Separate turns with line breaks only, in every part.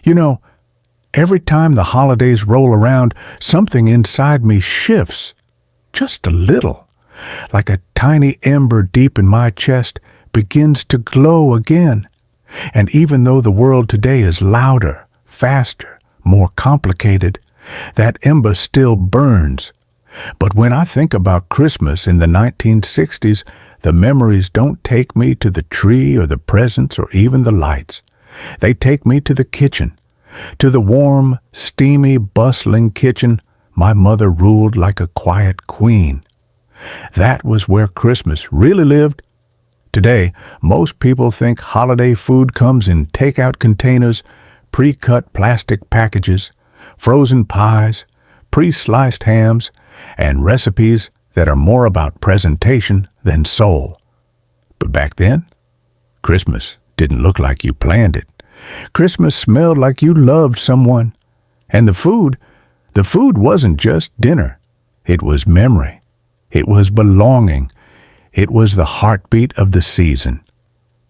You know, every time the holidays roll around, something inside me shifts, just a little, like a tiny ember deep in my chest begins to glow again. And even though the world today is louder, faster, more complicated, that ember still burns. But when I think about Christmas in the 1960s, the memories don't take me to the tree or the presents or even the lights. They take me to the kitchen, to the warm, steamy, bustling kitchen my mother ruled like a quiet queen. That was where Christmas really lived. Today, most people think holiday food comes in takeout containers, pre-cut plastic packages, frozen pies, pre-sliced hams, and recipes that are more about presentation than soul. But back then, Christmas didn't look like you planned it. Christmas smelled like you loved someone. And the food wasn't just dinner. It was memory. It was belonging. It was the heartbeat of the season.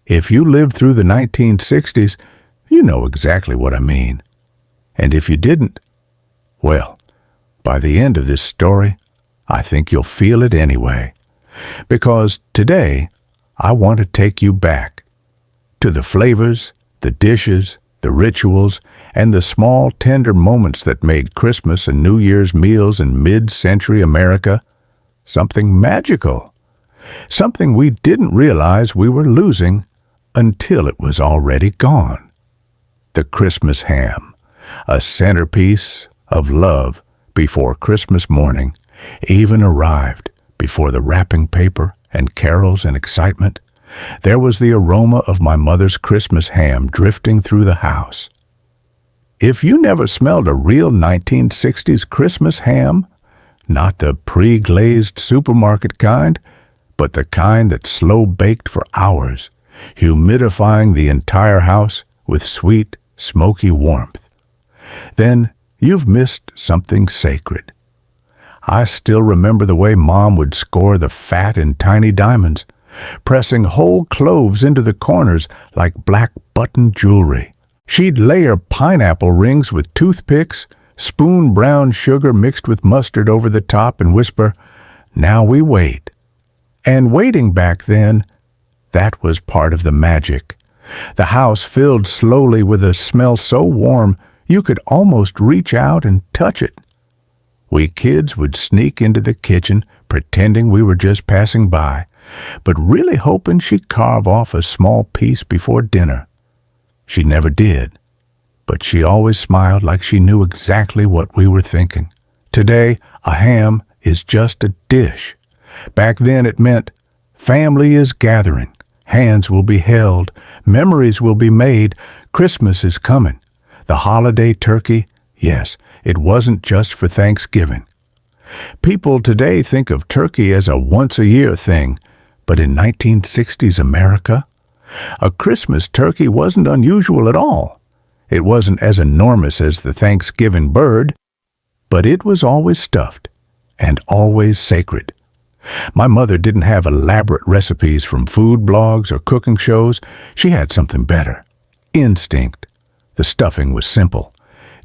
If you lived through the 1960s, you know exactly what I mean. And if you didn't, well, by the end of this story, I think you'll feel it anyway. Because today, I want to take you back to the flavors, the dishes, the rituals, and the small, tender moments that made Christmas and New Year's meals in mid-century America something magical. Something we didn't realize we were losing until it was already gone. The Christmas ham, a centerpiece of love before Christmas morning, even arrived before the wrapping paper and carols and excitement. There was the aroma of my mother's Christmas ham drifting through the house. If you never smelled a real 1960s Christmas ham, not the pre-glazed supermarket kind, but the kind that's slow-baked for hours, humidifying the entire house with sweet, smoky warmth, then you've missed something sacred. I still remember the way Mom would score the fat in tiny diamonds, pressing whole cloves into the corners like black button jewelry. She'd layer pineapple rings with toothpicks, spoon brown sugar mixed with mustard over the top, and whisper, "Now we wait." And waiting back then, that was part of the magic. The house filled slowly with a smell so warm you could almost reach out and touch it. We kids would sneak into the kitchen pretending we were just passing by, but really hoping she'd carve off a small piece before dinner. She never did, but she always smiled like she knew exactly what we were thinking. Today, a ham is just a dish. Back then it meant family is gathering, hands will be held, memories will be made, Christmas is coming. The holiday turkey, yes, it wasn't just for Thanksgiving. People today think of turkey as a once-a-year thing, but in 1960s America, a Christmas turkey wasn't unusual at all. It wasn't as enormous as the Thanksgiving bird, but it was always stuffed and always sacred. My mother didn't have elaborate recipes from food blogs or cooking shows. She had something better. Instinct. The stuffing was simple.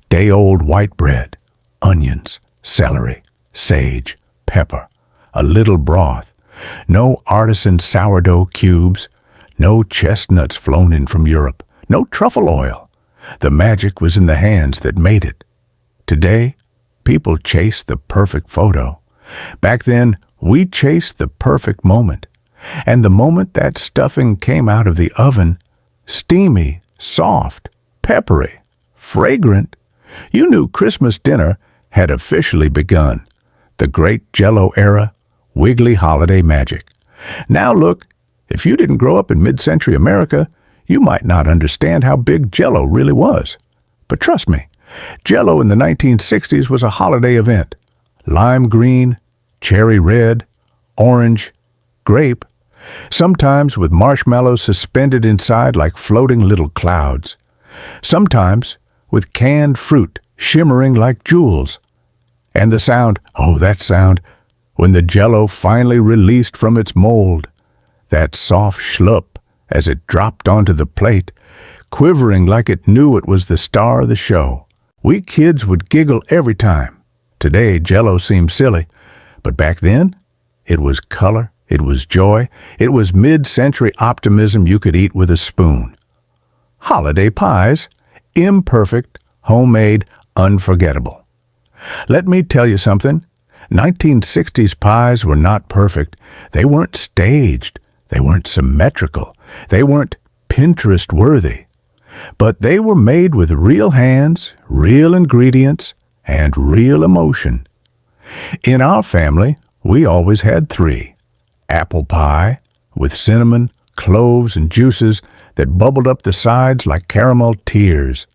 Day-old white bread, onions, celery, sage, pepper, a little broth. No artisan sourdough cubes. No chestnuts flown in from Europe. No truffle oil. The magic was in the hands that made it. Today, people chase the perfect photo. Back then, we chased the perfect moment. And the moment that stuffing came out of the oven, steamy, soft, peppery, fragrant, you knew Christmas dinner had officially begun. The great Jell-O era, wiggly holiday magic. Now look, if you didn't grow up in mid-century America, you might not understand how big Jell-O really was. But trust me, Jell-O in the 1960s was a holiday event. Lime green, cherry red, orange, grape, sometimes with marshmallows suspended inside like floating little clouds. Sometimes with canned fruit shimmering like jewels. And the sound, oh, that sound, when the Jell-O finally released from its mold. That soft schlup as it dropped onto the plate. quivering like it knew it was the star of the show. We kids would giggle every time. Today, Jell-O seems silly, but back then, it was color, it was joy, it was mid-century optimism you could eat with a spoon. Holiday pies, imperfect, homemade, unforgettable. Let me tell you something. 1960s pies were not perfect. They weren't staged. They weren't symmetrical. They weren't Pinterest-worthy. But they were made with real hands, real ingredients, and real emotion. In our family, we always had 3. Apple pie, with cinnamon, cloves, and juices that bubbled up the sides like caramel tears.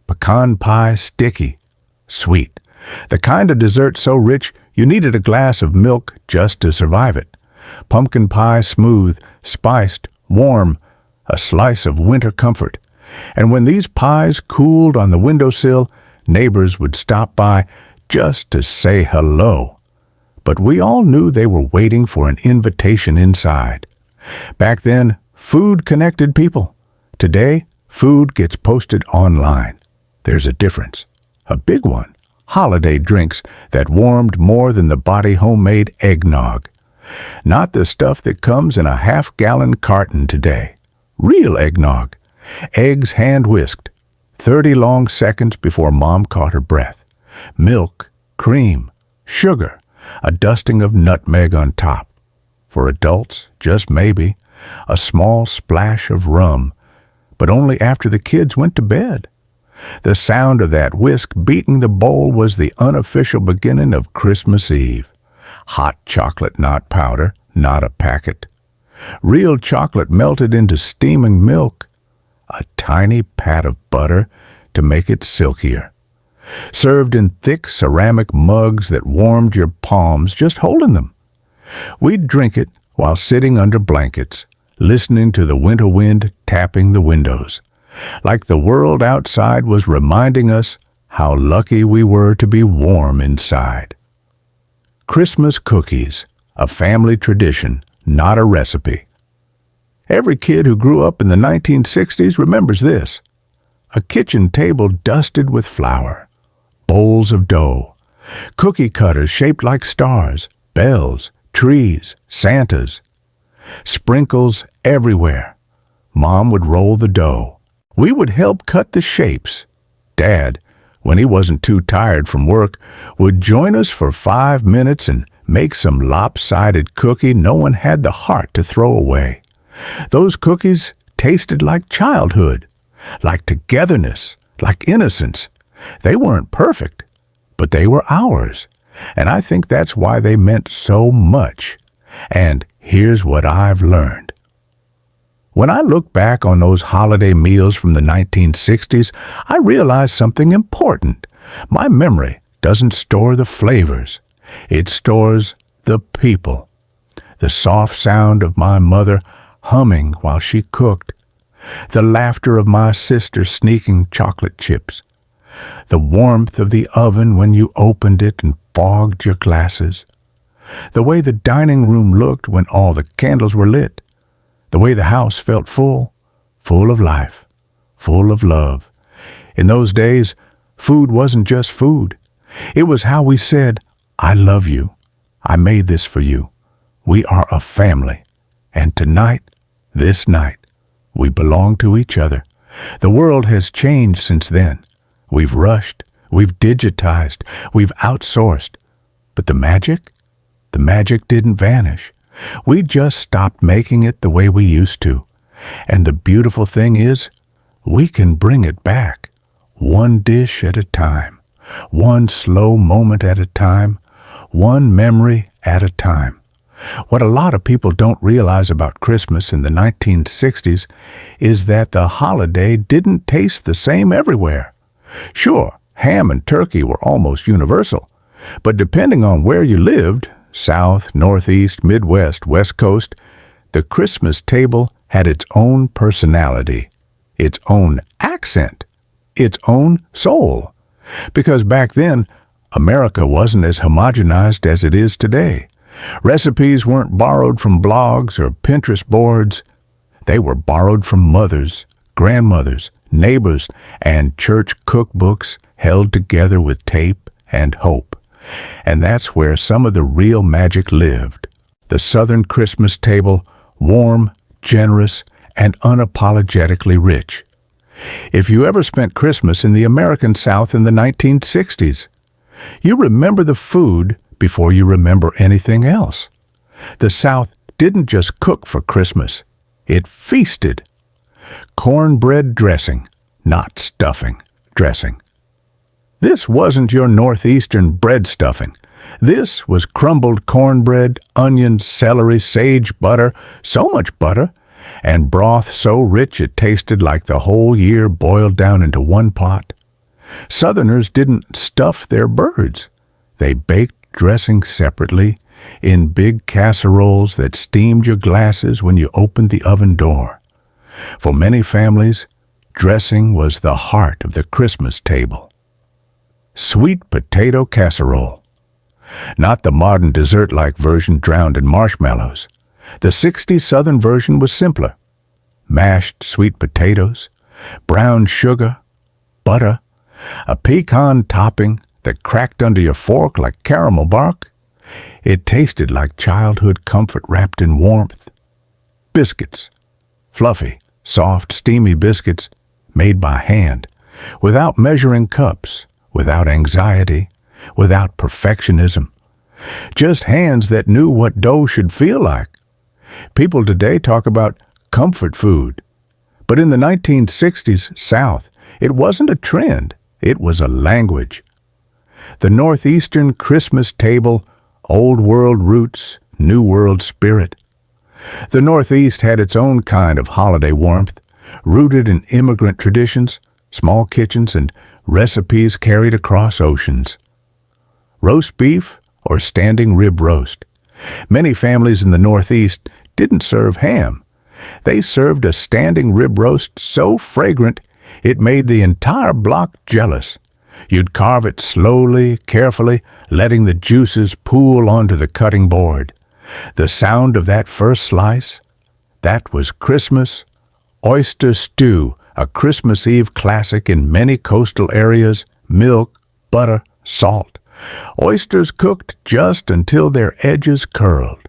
Pecan pie sticky, sweet. The kind of dessert so rich you needed a glass of milk just to survive it. Pumpkin pie smooth, spiced, warm, a slice of winter comfort. And when these pies cooled on the windowsill, neighbors would stop by just to say hello. But we all knew they were waiting for an invitation inside. Back then, food connected people. Today, food gets posted online. There's a difference, a big one. Holiday drinks that warmed more than the body homemade eggnog. Not the stuff that comes in a half-gallon carton today. Real eggnog. Eggs hand-whisked. 30 long seconds before Mom caught her breath. Milk, cream, sugar, a dusting of nutmeg on top. For adults, just maybe, a small splash of rum, but only after the kids went to bed. The sound of that whisk beating the bowl was the unofficial beginning of Christmas Eve. Hot chocolate, not powder, not a packet. Real chocolate melted into steaming milk. A tiny pat of butter to make it silkier. Served in thick ceramic mugs that warmed your palms just holding them. We'd drink it while sitting under blankets, listening to the winter wind tapping the windows. Like the world outside was reminding us how lucky we were to be warm inside. Christmas cookies, a family tradition, not a recipe. Every kid who grew up in the 1960s remembers this. A kitchen table dusted with flour, bowls of dough, cookie cutters shaped like stars, bells, trees, Santas. Sprinkles everywhere. Mom would roll the dough. We would help cut the shapes. Dad, when he wasn't too tired from work, would join us for 5 minutes and make some lopsided cookie no one had the heart to throw away. Those cookies tasted like childhood, like togetherness, like innocence. They weren't perfect, but they were ours, and I think that's why they meant so much. And here's what I've learned. When I look back on those holiday meals from the 1960s, I realize something important. My memory doesn't store the flavors. It stores the people. The soft sound of my mother humming while she cooked. The laughter of my sister sneaking chocolate chips. The warmth of the oven when you opened it and fogged your glasses. The way the dining room looked when all the candles were lit. The way the house felt full, full of life, full of love. In those days, food wasn't just food. It was how we said, I love you. I made this for you. We are a family. And tonight, this night, we belong to each other. The world has changed since then. We've rushed, we've digitized, we've outsourced. But the magic didn't vanish. We just stopped making it the way we used to. And the beautiful thing is, we can bring it back, one dish at a time, one slow moment at a time, one memory at a time. What a lot of people don't realize about Christmas in the 1960s is that the holiday didn't taste the same everywhere. Sure, ham and turkey were almost universal, but depending on where you lived, South, Northeast, Midwest, West Coast, the Christmas table had its own personality, its own accent, its own soul. Because back then, America wasn't as homogenized as it is today. Recipes weren't borrowed from blogs or Pinterest boards. They were borrowed from mothers, grandmothers, neighbors, and church cookbooks held together with tape and hope. And that's where some of the real magic lived. The Southern Christmas table, warm, generous, and unapologetically rich. If you ever spent Christmas in the American South in the 1960s, you remember the food before you remember anything else. The South didn't just cook for Christmas, it feasted. Cornbread dressing, not stuffing, dressing. This wasn't your Northeastern bread stuffing. This was crumbled cornbread, onions, celery, sage, butter, so much butter, and broth so rich it tasted like the whole year boiled down into one pot. Southerners didn't stuff their birds. They baked dressing separately in big casseroles that steamed your glasses when you opened the oven door. For many families, dressing was the heart of the Christmas table. Sweet potato casserole. Not the modern dessert-like version drowned in marshmallows. The 60s Southern version was simpler. Mashed sweet potatoes, brown sugar, butter, a pecan topping that cracked under your fork like caramel bark. It tasted like childhood comfort wrapped in warmth. Biscuits. Fluffy, soft, steamy biscuits made by hand, without measuring cups, without anxiety, without perfectionism. Just hands that knew what dough should feel like. People today talk about comfort food. But in the 1960s South, it wasn't a trend, it was a language. The Northeastern Christmas table, old world roots, new world spirit. The Northeast had its own kind of holiday warmth, rooted in immigrant traditions, small kitchens, and recipes carried across oceans. Roast beef or standing rib roast. Many families in the Northeast didn't serve ham. They served a standing rib roast so fragrant it made the entire block jealous. You'd carve it slowly, carefully, letting the juices pool onto the cutting board. The sound of that first slice, that was Christmas. Oyster stew, a Christmas Eve classic in many coastal areas, milk, butter, salt. Oysters cooked just until their edges curled.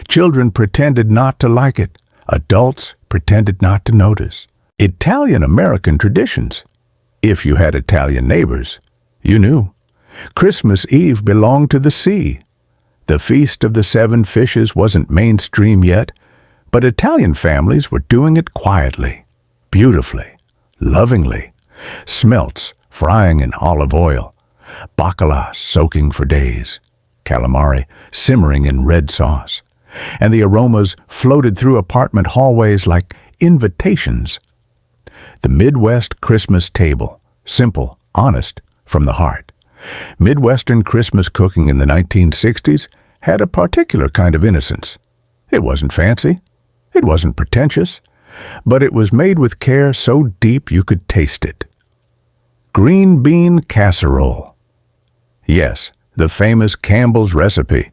Children pretended not to like it. Adults pretended not to notice. Italian-American traditions. If you had Italian neighbors, you knew. Christmas Eve belonged to the sea. The Feast of the Seven Fishes wasn't mainstream yet, but Italian families were doing it quietly, beautifully, lovingly. Smelts frying in olive oil, bacala soaking for days, calamari simmering in red sauce, and the aromas floated through apartment hallways like invitations. The Midwest Christmas table, simple, honest, from the heart. Midwestern Christmas cooking in the 1960s had a particular kind of innocence. It wasn't fancy. It wasn't pretentious. But it was made with care so deep you could taste it. Green bean casserole. Yes, the famous Campbell's recipe,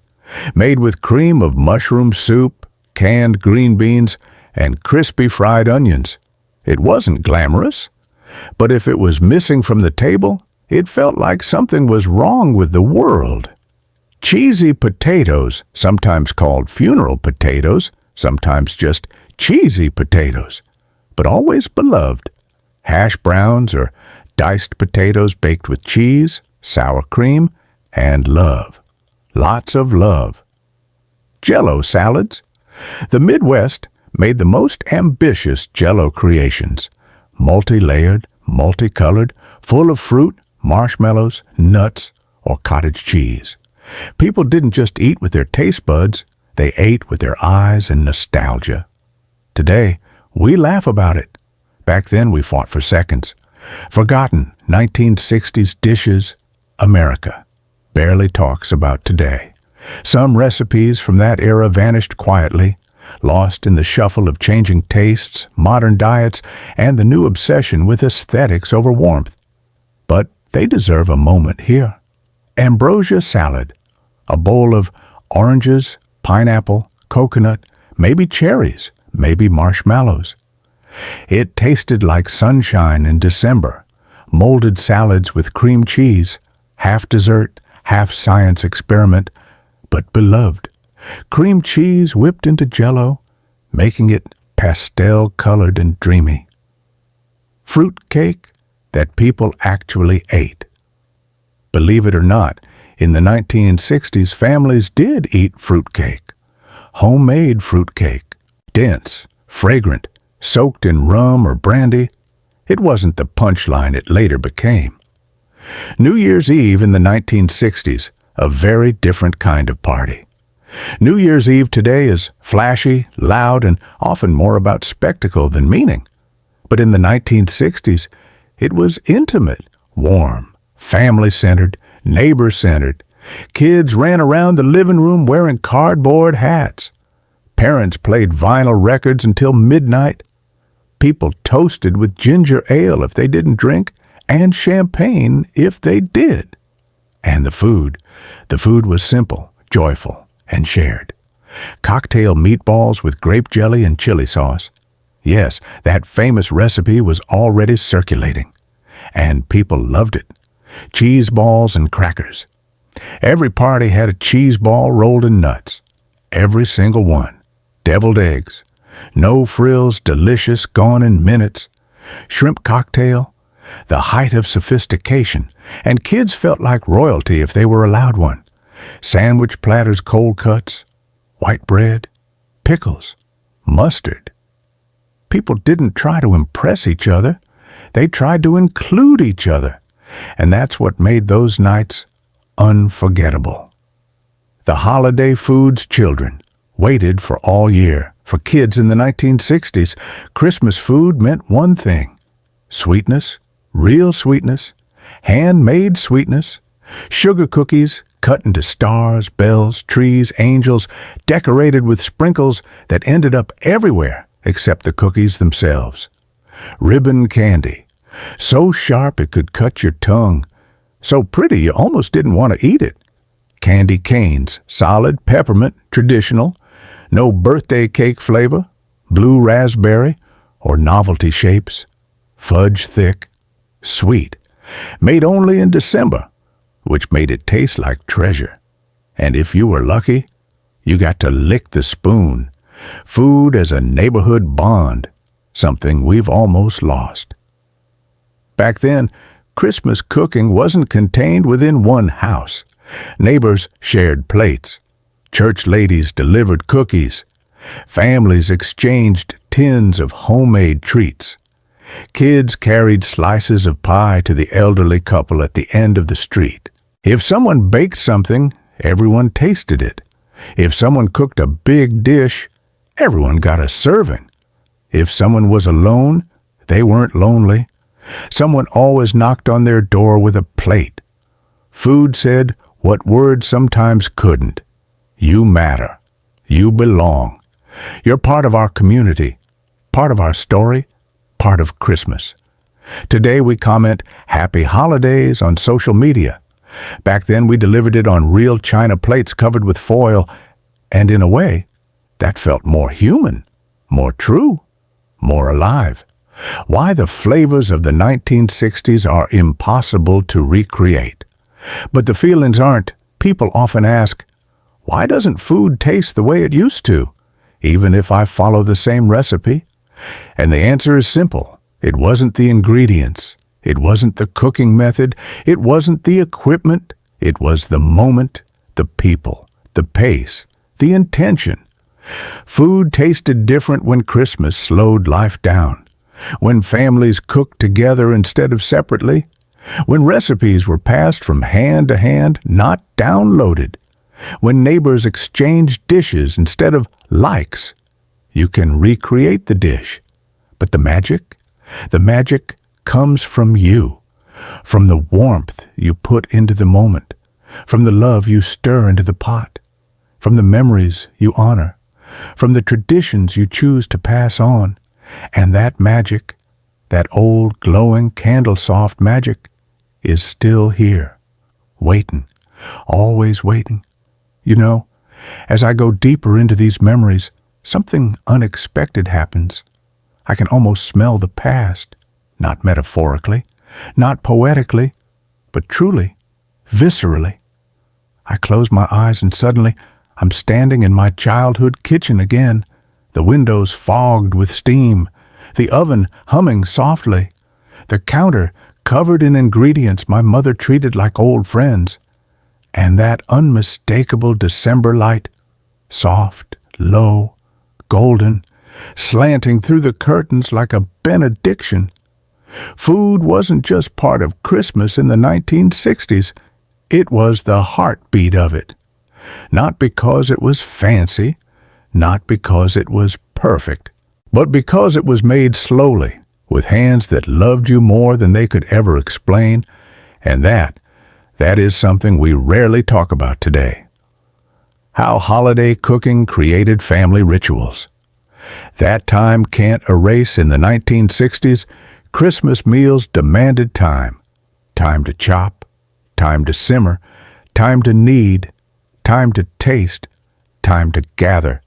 made with cream of mushroom soup, canned green beans, and crispy fried onions. It wasn't glamorous, but if it was missing from the table, it felt like something was wrong with the world. Cheesy potatoes, sometimes called funeral potatoes, sometimes just cheesy potatoes, but always beloved. Hash browns or diced potatoes baked with cheese, sour cream, and love. Lots of love. Jell-O salads. The Midwest made the most ambitious Jell-O creations. Multi-layered, multicolored, full of fruit, marshmallows, nuts, or cottage cheese. People didn't just eat with their taste buds, they ate with their eyes and nostalgia. Today, we laugh about it. Back then, we fought for seconds. Forgotten 1960s dishes, America barely talks about today. Some recipes from that era vanished quietly, lost in the shuffle of changing tastes, modern diets, and the new obsession with aesthetics over warmth. But they deserve a moment here. Ambrosia salad, a bowl of oranges, pineapple, coconut, maybe cherries, maybe marshmallows. It tasted like sunshine in December, molded salads with cream cheese, half dessert, half science experiment, but beloved. Cream cheese whipped into Jell-O, making it pastel-colored and dreamy. Fruit cake that people actually ate. Believe it or not, in the 1960s, families did eat fruit cake. Homemade fruit cake. Dense, fragrant, soaked in rum or brandy. It wasn't the punchline it later became. New Year's Eve in the 1960s, a very different kind of party. New Year's Eve today is flashy, loud, and often more about spectacle than meaning. But in the 1960s, it was intimate, warm, family-centered, neighbor-centered. Kids ran around the living room wearing cardboard hats. Parents played vinyl records until midnight. People toasted with ginger ale if they didn't drink, and champagne if they did. And the food was simple, joyful, and shared. Cocktail meatballs with grape jelly and chili sauce. Yes, that famous recipe was already circulating, and people loved it. Cheese balls and crackers. Every party had a cheese ball rolled in nuts. Every single one. Deviled eggs. No frills, delicious, gone in minutes. Shrimp cocktail. The height of sophistication, and kids felt like royalty if they were allowed one. Sandwich platters, cold cuts, white bread, pickles, mustard. People didn't try to impress each other. They tried to include each other. And that's what made those nights unforgettable. The holiday foods children waited for all year. For kids in the 1960s, Christmas food meant one thing: sweetness, real sweetness, handmade sweetness, sugar cookies cut into stars, bells, trees, angels, decorated with sprinkles that ended up everywhere except the cookies themselves. Ribbon candy, so sharp it could cut your tongue, so pretty you almost didn't want to eat it. Candy canes, solid, peppermint, traditional, no birthday cake flavor, blue raspberry, or novelty shapes, fudge thick, sweet, made only in December, which made it taste like treasure. And if you were lucky, you got to lick the spoon. Food as a neighborhood bond, something we've almost lost. Back then, Christmas cooking wasn't contained within one house. Neighbors shared plates. Church ladies delivered cookies. Families exchanged tins of homemade treats. Kids carried slices of pie to the elderly couple at the end of the street. If someone baked something, everyone tasted it. If someone cooked a big dish, everyone got a serving. If someone was alone, they weren't lonely. Someone always knocked on their door with a plate. Food said what words sometimes couldn't. You matter. You belong. You're part of our community, part of our story, part of Christmas. Today we comment Happy Holidays on social media. Back then we delivered it on real china plates covered with foil, and in a way, that felt more human, more true, more alive. Why the flavors of the 1960s are impossible to recreate. But the feelings aren't. People often ask, why doesn't food taste the way it used to, even if I follow the same recipe? And the answer is simple. It wasn't the ingredients. It wasn't the cooking method. It wasn't the equipment. It was the moment, the people, the pace, the intention. Food tasted different when Christmas slowed life down, when families cooked together instead of separately, when recipes were passed from hand to hand, not downloaded, when neighbors exchanged dishes instead of likes. You can recreate the dish, but the magic comes from you, from the warmth you put into the moment, from the love you stir into the pot, from the memories you honor, from the traditions you choose to pass on. And that magic, that old glowing candle-soft magic, is still here, waiting, always waiting. You know, as I go deeper into these memories, something unexpected happens. I can almost smell the past, not metaphorically, not poetically, but truly, viscerally. I close my eyes and suddenly I'm standing in my childhood kitchen again, the windows fogged with steam, the oven humming softly, the counter covered in ingredients my mother treated like old friends, and that unmistakable December light, soft, low, golden, slanting through the curtains like a benediction. Food wasn't just part of Christmas in the 1960s, it was the heartbeat of it. Not because it was fancy, not because it was perfect, but because it was made slowly, with hands that loved you more than they could ever explain, and that is something we rarely talk about today. How holiday cooking created family rituals. That time can't erase. In the 1960s, Christmas meals demanded time. Time to chop, time to simmer, time to knead, time to taste, time to gather.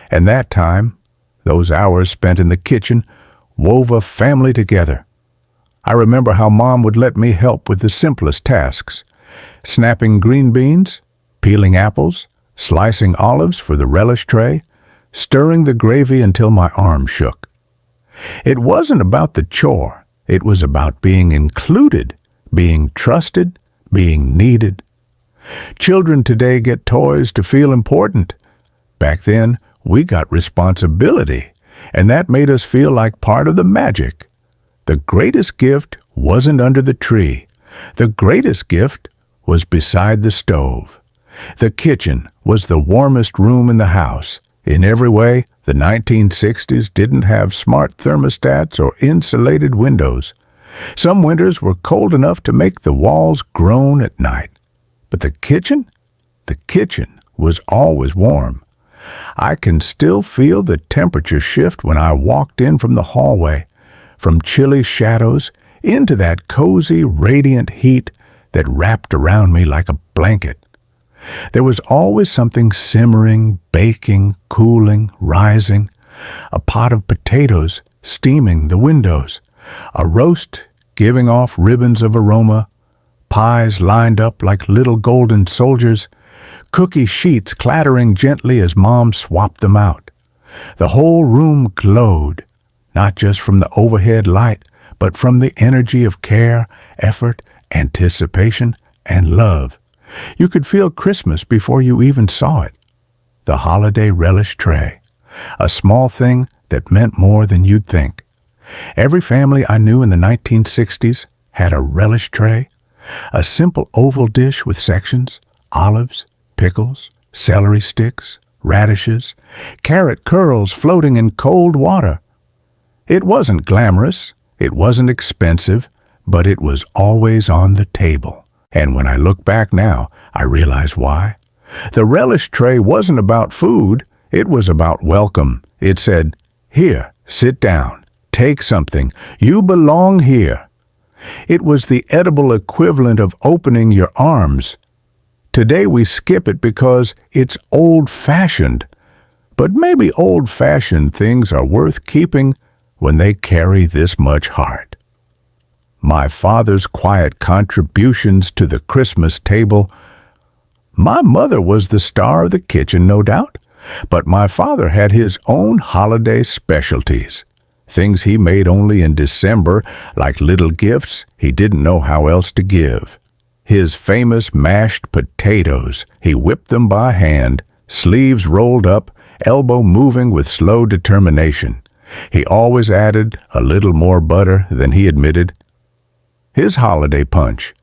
And that time, those hours spent in the kitchen, wove a family together. I remember how Mom would let me help with the simplest tasks: snapping green beans, peeling apples, slicing olives for the relish tray, stirring the gravy until my arm shook. It wasn't about the chore. It was about being included, being trusted, being needed. Children today get toys to feel important. Back then, we got responsibility, and that made us feel like part of the magic. The greatest gift wasn't under the tree. The greatest gift was beside the stove. The kitchen was the warmest room in the house. In every way, the 1960s didn't have smart thermostats or insulated windows. Some winters were cold enough to make the walls groan at night. But the kitchen was always warm. I can still feel the temperature shift when I walked in from the hallway, from chilly shadows into that cozy, radiant heat that wrapped around me like a blanket. There was always something simmering, baking, cooling, rising. A pot of potatoes steaming the windows. A roast giving off ribbons of aroma. Pies lined up like little golden soldiers. Cookie sheets clattering gently as Mom swapped them out. The whole room glowed, not just from the overhead light, but from the energy of care, effort, anticipation, and love. You could feel Christmas before you even saw it. The holiday relish tray, a small thing that meant more than you'd think. Every family I knew in the 1960s had a relish tray, a simple oval dish with sections: olives, pickles, celery sticks, radishes, carrot curls floating in cold water. It wasn't glamorous, it wasn't expensive, but it was always on the table. And when I look back now, I realize why. The relish tray wasn't about food, it was about welcome. It said, "Here, sit down, take something, you belong here." It was the edible equivalent of opening your arms. Today we skip it because it's old-fashioned. But maybe old-fashioned things are worth keeping when they carry this much heart. My father's quiet contributions to the Christmas table. My mother was the star of the kitchen, no doubt, but my father had his own holiday specialties. Things he made only in December, like little gifts he didn't know how else to give. His famous mashed potatoes, he whipped them by hand, sleeves rolled up, elbow moving with slow determination. He always added a little more butter than he admitted. His holiday punch,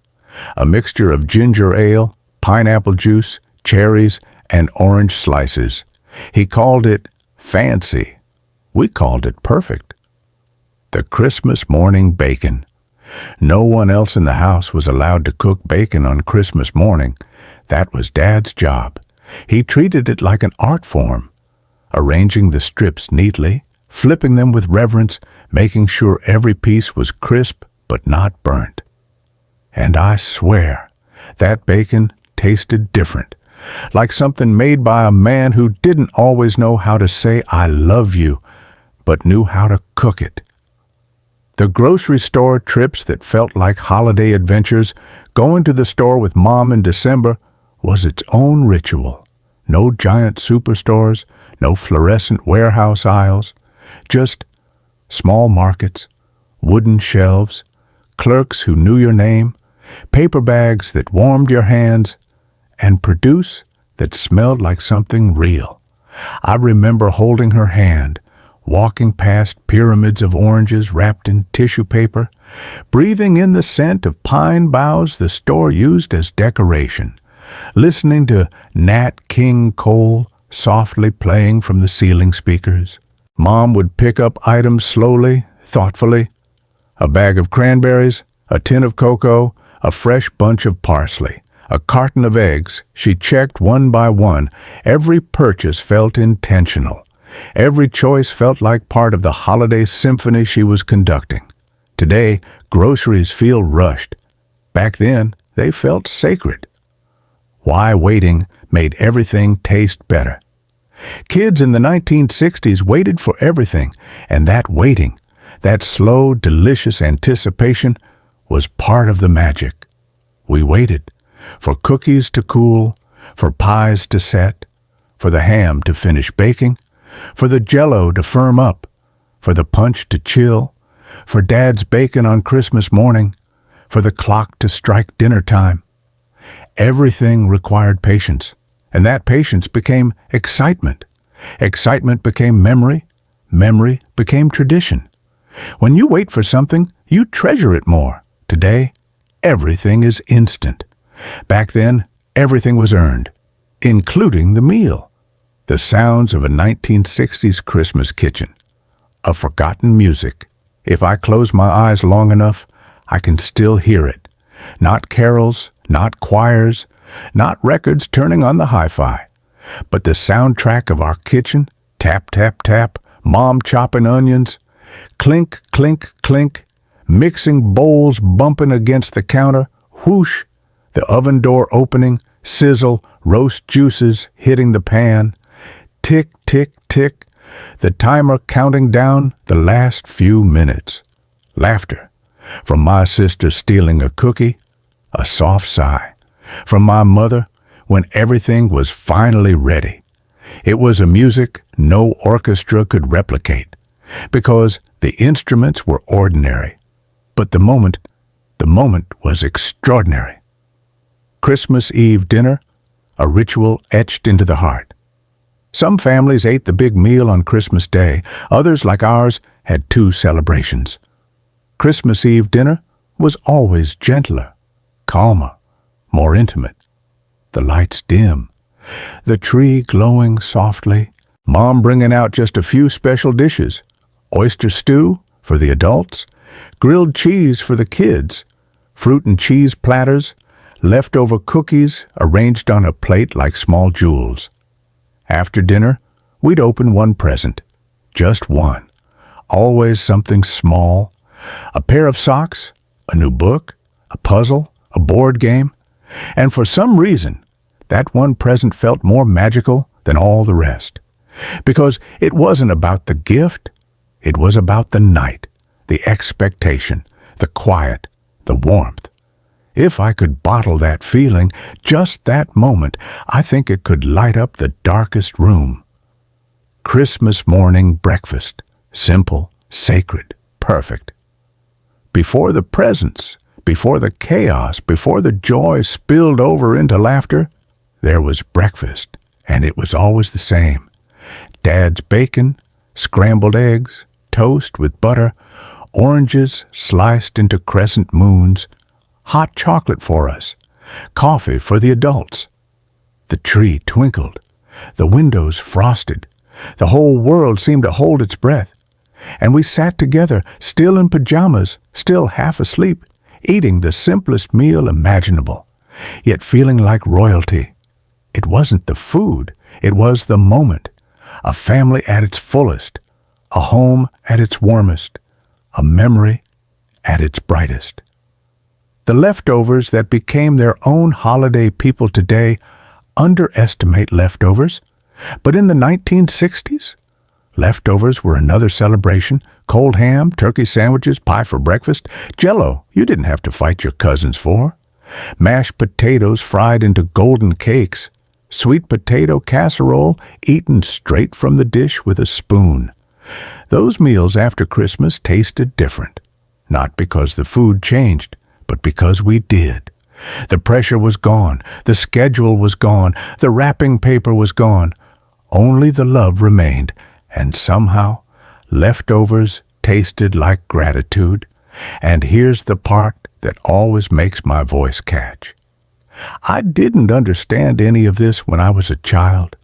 a mixture of ginger ale, pineapple juice, cherries, and orange slices. He called it fancy. We called it perfect. The Christmas morning bacon. No one else in the house was allowed to cook bacon on Christmas morning. That was Dad's job. He treated it like an art form, arranging the strips neatly, flipping them with reverence, making sure every piece was crisp but not burnt. And I swear, that bacon tasted different, like something made by a man who didn't always know how to say "I love you," but knew how to cook it. The grocery store trips that felt like holiday adventures, going to the store with Mom in December, was its own ritual. No giant superstores, no fluorescent warehouse aisles, just small markets, wooden shelves, clerks who knew your name, paper bags that warmed your hands, and produce that smelled like something real. I remember holding her hand, walking past pyramids of oranges wrapped in tissue paper, breathing in the scent of pine boughs the store used as decoration, listening to Nat King Cole softly playing from the ceiling speakers. Mom would pick up items slowly, thoughtfully. A bag of cranberries, a tin of cocoa, a fresh bunch of parsley, a carton of eggs. She checked one by one. Every purchase felt intentional. Every choice felt like part of the holiday symphony she was conducting. Today, groceries feel rushed. Back then, they felt sacred. Why waiting made everything taste better. Kids in the 1960s waited for everything, and that waiting, that slow, delicious anticipation, was part of the magic. We waited for cookies to cool, for pies to set, for the ham to finish baking, for the Jell-O to firm up, for the punch to chill, for Dad's bacon on Christmas morning, for the clock to strike dinner time. Everything required patience, and that patience became excitement. Excitement became memory. Memory became tradition. When you wait for something, you treasure it more. Today, everything is instant. Back then, everything was earned, including the meal. The sounds of a 1960s Christmas kitchen. A forgotten music. If I close my eyes long enough, I can still hear it. Not carols, not choirs, not records turning on the hi-fi, but the soundtrack of our kitchen, tap, tap, tap, Mom chopping onions, clink, clink, clink, mixing bowls bumping against the counter, whoosh, the oven door opening, sizzle, roast juices hitting the pan, tick, tick, tick, the timer counting down the last few minutes. Laughter. From my sister stealing a cookie, a soft sigh. From my mother, when everything was finally ready. It was a music no orchestra could replicate, because the instruments were ordinary. But the moment was extraordinary. Christmas Eve dinner, a ritual etched into the heart. Some families ate the big meal on Christmas Day. Others, like ours, had 2 celebrations. Christmas Eve dinner was always gentler, calmer, more intimate. The lights dim, the tree glowing softly, Mom bringing out just a few special dishes. Oyster stew for the adults, grilled cheese for the kids, fruit and cheese platters, leftover cookies arranged on a plate like small jewels. After dinner, we'd open one present, just one. Always something small, a pair of socks, a new book, a puzzle, a board game. And for some reason, that one present felt more magical than all the rest. Because it wasn't about the gift, it was about the night, the expectation, the quiet, the warmth. If I could bottle that feeling, just that moment, I think it could light up the darkest room. Christmas morning breakfast, simple, sacred, perfect. Before the presents, before the chaos, before the joy spilled over into laughter, there was breakfast, and it was always the same. Dad's bacon, scrambled eggs, toast with butter, oranges sliced into crescent moons, hot chocolate for us, coffee for the adults. The tree twinkled, the windows frosted, the whole world seemed to hold its breath, and we sat together, still in pajamas, still half asleep, eating the simplest meal imaginable, yet feeling like royalty. It wasn't the food, it was the moment, a family at its fullest, a home at its warmest, a memory at its brightest. The leftovers that became their own holiday people today underestimate leftovers, but in the 1960s, Leftovers were another celebration. Cold ham, turkey sandwiches, pie for breakfast. Jell-O you didn't have to fight your cousins for. Mashed potatoes fried into golden cakes. Sweet potato casserole eaten straight from the dish with a spoon. Those meals after Christmas tasted different. Not because the food changed, but because we did. The pressure was gone. The schedule was gone. The wrapping paper was gone. Only the love remained, and somehow leftovers tasted like gratitude. And here's the part that always makes my voice catch. I didn't understand any of this when I was a child.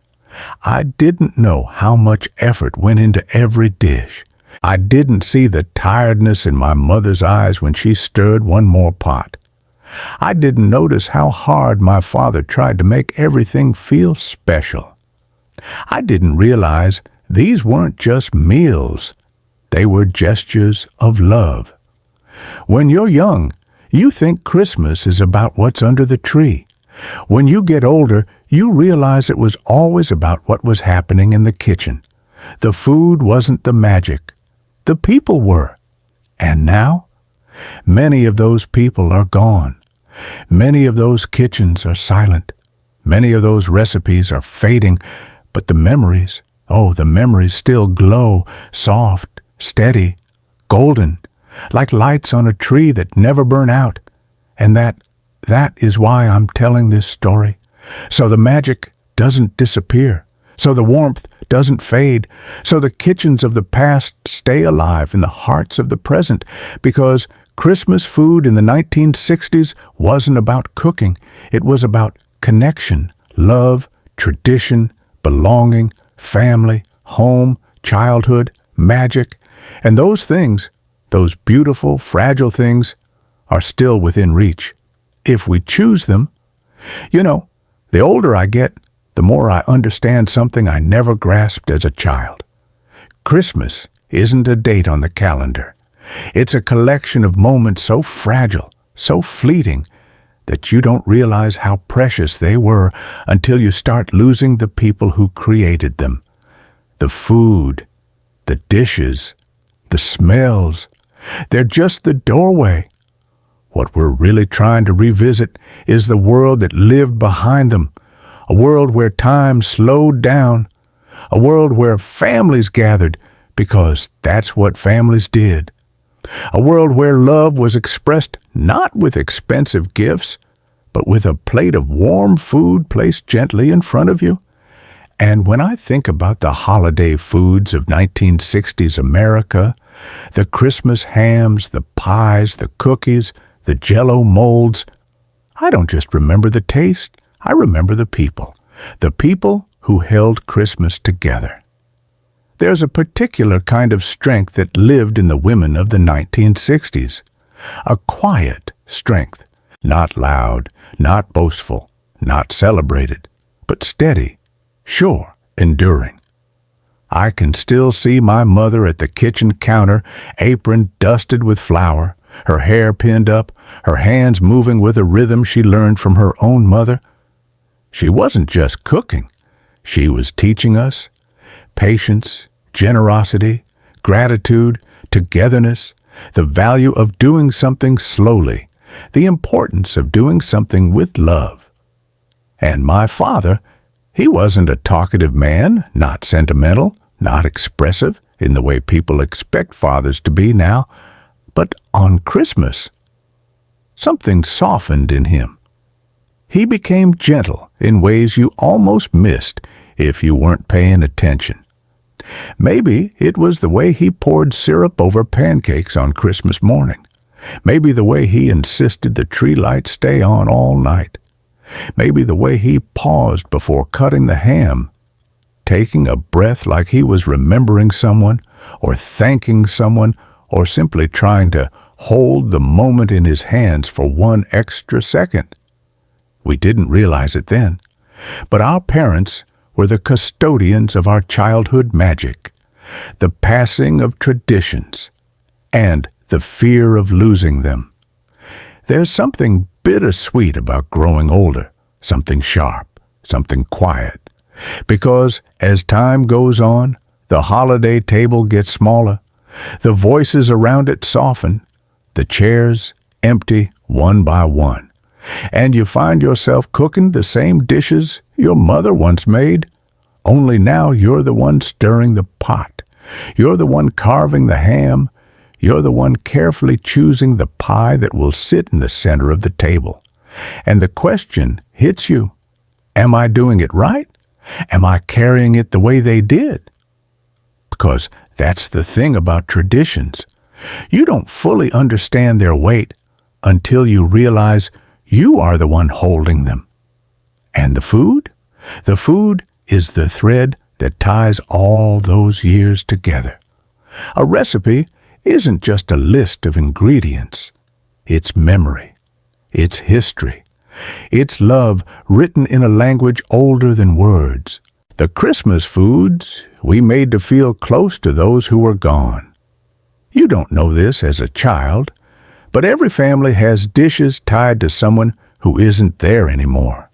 I didn't know how much effort went into every dish. I didn't see the tiredness in my mother's eyes when she stirred one more pot. I didn't notice how hard my father tried to make everything feel special. I didn't realize these weren't just meals. They were gestures of love. When you're young, you think Christmas is about what's under the tree. When you get older, you realize it was always about what was happening in the kitchen. The food wasn't the magic. The people were. And now? Many of those people are gone. Many of those kitchens are silent. Many of those recipes are fading, but the memories still glow, soft, steady, golden, like lights on a tree that never burn out. And that is why I'm telling this story. So the magic doesn't disappear. So the warmth doesn't fade. So the kitchens of the past stay alive in the hearts of the present. Because Christmas food in the 1960s wasn't about cooking. It was about connection, love, tradition, belonging, family, home, childhood, magic. And those things, those beautiful, fragile things, are still within reach, if we choose them. You know, the older I get, the more I understand something I never grasped as a child. Christmas isn't a date on the calendar. It's a collection of moments so fragile, so fleeting, that you don't realize how precious they were until you start losing the people who created them. The food, the dishes, the smells, they're just the doorway. What we're really trying to revisit is the world that lived behind them, a world where time slowed down, a world where families gathered because that's what families did, a world where love was expressed not with expensive gifts, but with a plate of warm food placed gently in front of you. And when I think about the holiday foods of 1960s America, the Christmas hams, the pies, the cookies, the Jell-O molds, I don't just remember the taste, I remember the people who held Christmas together. There's a particular kind of strength that lived in the women of the 1960s, a quiet strength, not loud, not boastful, not celebrated, but steady, sure, enduring. I can still see my mother at the kitchen counter, apron dusted with flour, her hair pinned up, her hands moving with a rhythm she learned from her own mother. She wasn't just cooking. She was teaching us patience, generosity, gratitude, togetherness, the value of doing something slowly, the importance of doing something with love. And my father, he wasn't a talkative man, not sentimental, not expressive in the way people expect fathers to be now, but on Christmas, something softened in him. He became gentle in ways you almost missed if you weren't paying attention. Maybe it was the way he poured syrup over pancakes on Christmas morning. Maybe the way he insisted the tree lights stay on all night. Maybe the way he paused before cutting the ham, taking a breath like he was remembering someone, or thanking someone, or simply trying to hold the moment in his hands for one extra second. We didn't realize it then, but our parents were the custodians of our childhood magic, the passing of traditions, and the fear of losing them. There's something bittersweet about growing older, something sharp, something quiet, because as time goes on, The holiday table gets smaller. The voices around it soften. The chairs empty one by one. And you find yourself cooking the same dishes your mother once made, only now you're the one stirring the pot. You're the one carving the ham. You're the one carefully choosing the pie that will sit in the center of the table. And the question hits you, am I doing it right? Am I carrying it the way they did? Because that's the thing about traditions. You don't fully understand their weight until you realize you are the one holding them. And the food? The food is the thread that ties all those years together. A recipe isn't just a list of ingredients. It's memory. It's history. It's love written in a language older than words. The Christmas foods we made to feel close to those who were gone. You don't know this as a child, but every family has dishes tied to someone who isn't there anymore.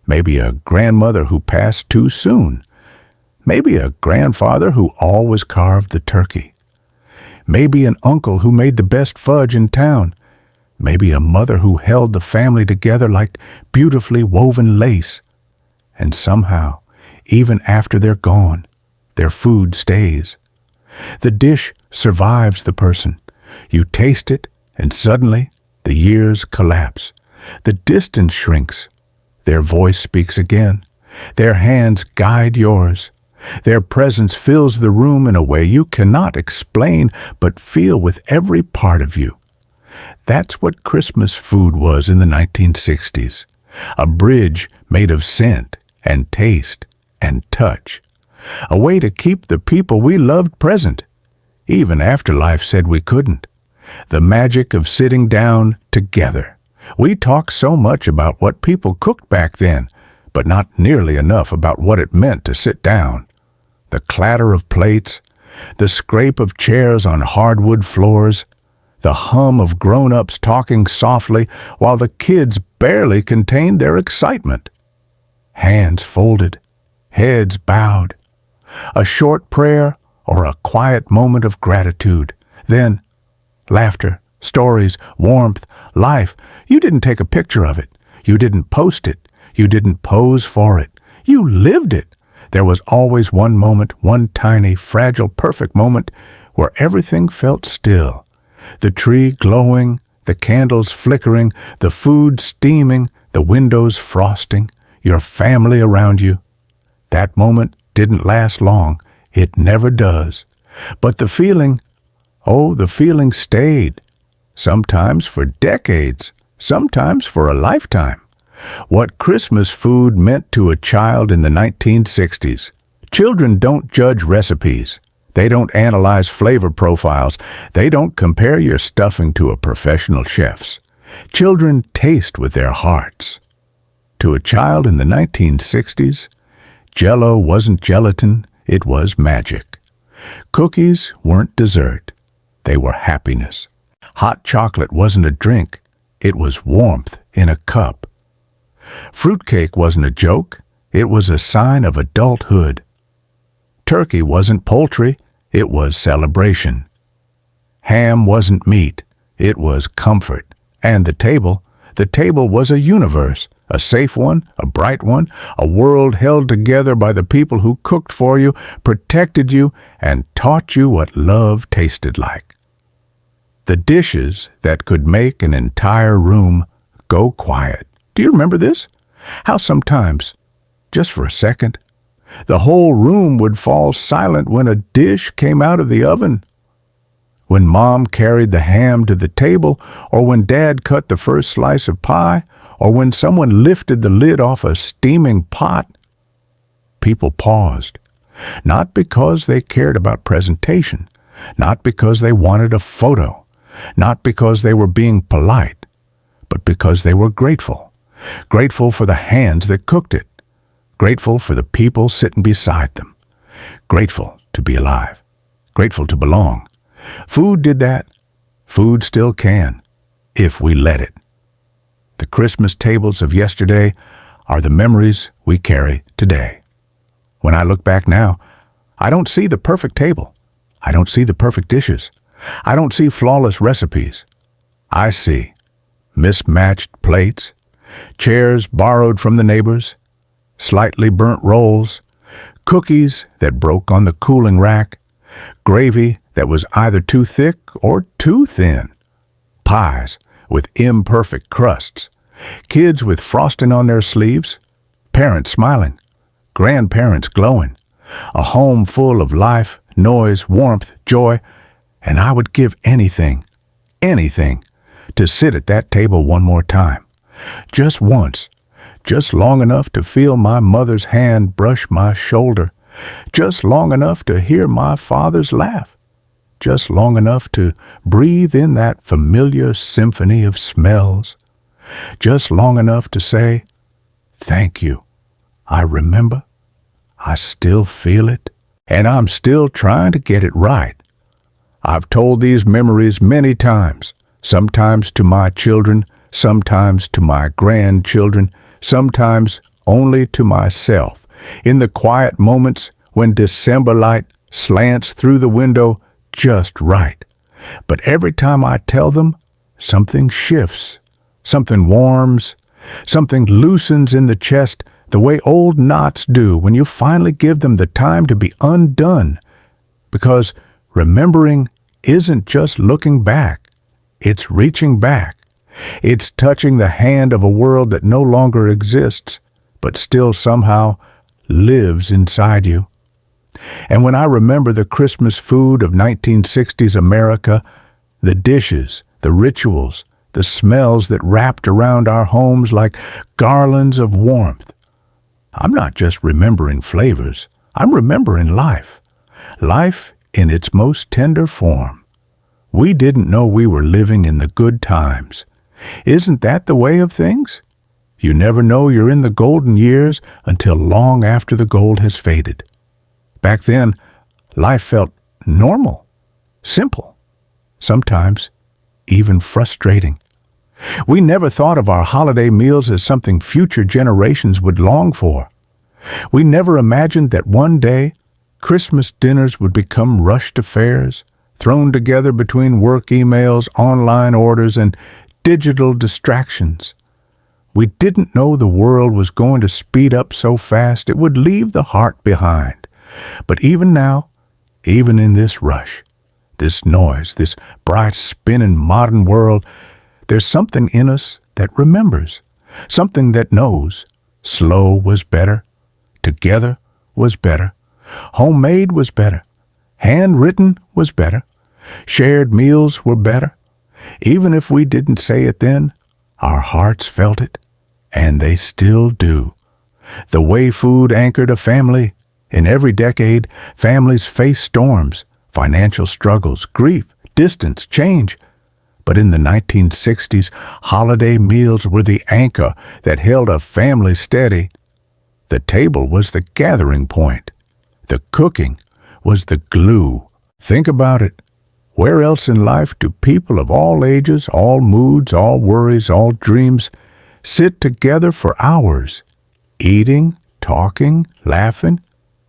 Maybe a grandmother who passed too soon. Maybe a grandfather who always carved the turkey. Maybe an uncle who made the best fudge in town. Maybe a mother who held the family together like beautifully woven lace. And somehow, even after they're gone, their food stays. The dish survives the person. You taste it, and suddenly the years collapse. The distance shrinks. Their voice speaks again. Their hands guide yours. Their presence fills the room in a way you cannot explain but feel with every part of you. That's what Christmas food was in the 1960s. A bridge made of scent and taste and touch. A way to keep the people we loved present, even after life said we couldn't. The magic of sitting down together. We talk so much about what people cooked back then, but not nearly enough about what it meant to sit down. The clatter of plates, the scrape of chairs on hardwood floors, the hum of grown-ups talking softly while the kids barely contained their excitement. Hands folded, heads bowed. A short prayer or a quiet moment of gratitude. Then, laughter, stories, warmth, life. You didn't take a picture of it. You didn't post it. You didn't pose for it. You lived it. There was always one moment, one tiny, fragile, perfect moment where everything felt still. The tree glowing, the candles flickering, the food steaming, the windows frosting, your family around you. That moment didn't last long. It never does. But the feeling stayed. Sometimes for decades, sometimes for a lifetime. What Christmas food meant to a child in the 1960s. Children don't judge recipes. They don't analyze flavor profiles. They don't compare your stuffing to a professional chef's. Children taste with their hearts. To a child in the 1960s, Jell-O wasn't gelatin, it was magic. Cookies weren't dessert. They were happiness. Hot chocolate wasn't a drink. It was warmth in a cup. Fruitcake wasn't a joke. It was a sign of adulthood. Turkey wasn't poultry. It was celebration. Ham wasn't meat. It was comfort. And the table was a universe, a safe one, a bright one, a world held together by the people who cooked for you, protected you, and taught you what love tasted like. The dishes that could make an entire room go quiet. Do you remember this? How sometimes, just for a second, the whole room would fall silent when a dish came out of the oven. When Mom carried the ham to the table, or when Dad cut the first slice of pie, or when someone lifted the lid off a steaming pot, people paused. Not because they cared about presentation, not because they wanted a photo, not because they were being polite, but because they were grateful. Grateful for the hands that cooked it. Grateful for the people sitting beside them. Grateful to be alive. Grateful to belong. Food did that. Food still can, if we let it. The Christmas tables of yesterday are the memories we carry today. When I look back now, I don't see the perfect table. I don't see the perfect dishes. I don't see flawless recipes. I see mismatched plates, chairs borrowed from the neighbors, slightly burnt rolls, cookies that broke on the cooling rack, gravy that was either too thick or too thin, pies with imperfect crusts, kids with frosting on their sleeves, parents smiling, grandparents glowing, a home full of life, noise, warmth, joy, and I would give anything, anything, to sit at that table one more time. Just once, just long enough to feel my mother's hand brush my shoulder, just long enough to hear my father's laugh, just long enough to breathe in that familiar symphony of smells, just long enough to say, "Thank you. I remember. I still feel it, and I'm still trying to get it right." I've told these memories many times, sometimes to my children, sometimes to my grandchildren, sometimes only to myself, in the quiet moments when December light slants through the window just right. But every time I tell them, something shifts, something warms, something loosens in the chest the way old knots do when you finally give them the time to be undone. Because remembering isn't just looking back, it's reaching back. It's touching the hand of a world that no longer exists, but still somehow lives inside you. And when I remember the Christmas food of 1960s America, the dishes, the rituals, the smells that wrapped around our homes like garlands of warmth, I'm not just remembering flavors, I'm remembering life. Life in its most tender form. We didn't know we were living in the good times. Isn't that the way of things? You never know you're in the golden years until long after the gold has faded. Back then, life felt normal, simple, sometimes even frustrating. We never thought of our holiday meals as something future generations would long for. We never imagined that one day Christmas dinners would become rushed affairs, thrown together between work emails, online orders, and digital distractions. We didn't know the world was going to speed up so fast it would leave the heart behind. But even now, even in this rush, this noise, this bright spinning modern world, there's something in us that remembers, something that knows slow was better, together was better, homemade was better, handwritten was better, shared meals were better. Even if we didn't say it then, our hearts felt it, and they still do. The way food anchored a family. In every decade, families face storms, financial struggles, grief, distance, change. But in the 1960s, holiday meals were the anchor that held a family steady. The table was the gathering point. The cooking was the glue. Think about it. Where else in life do people of all ages, all moods, all worries, all dreams sit together for hours, eating, talking, laughing,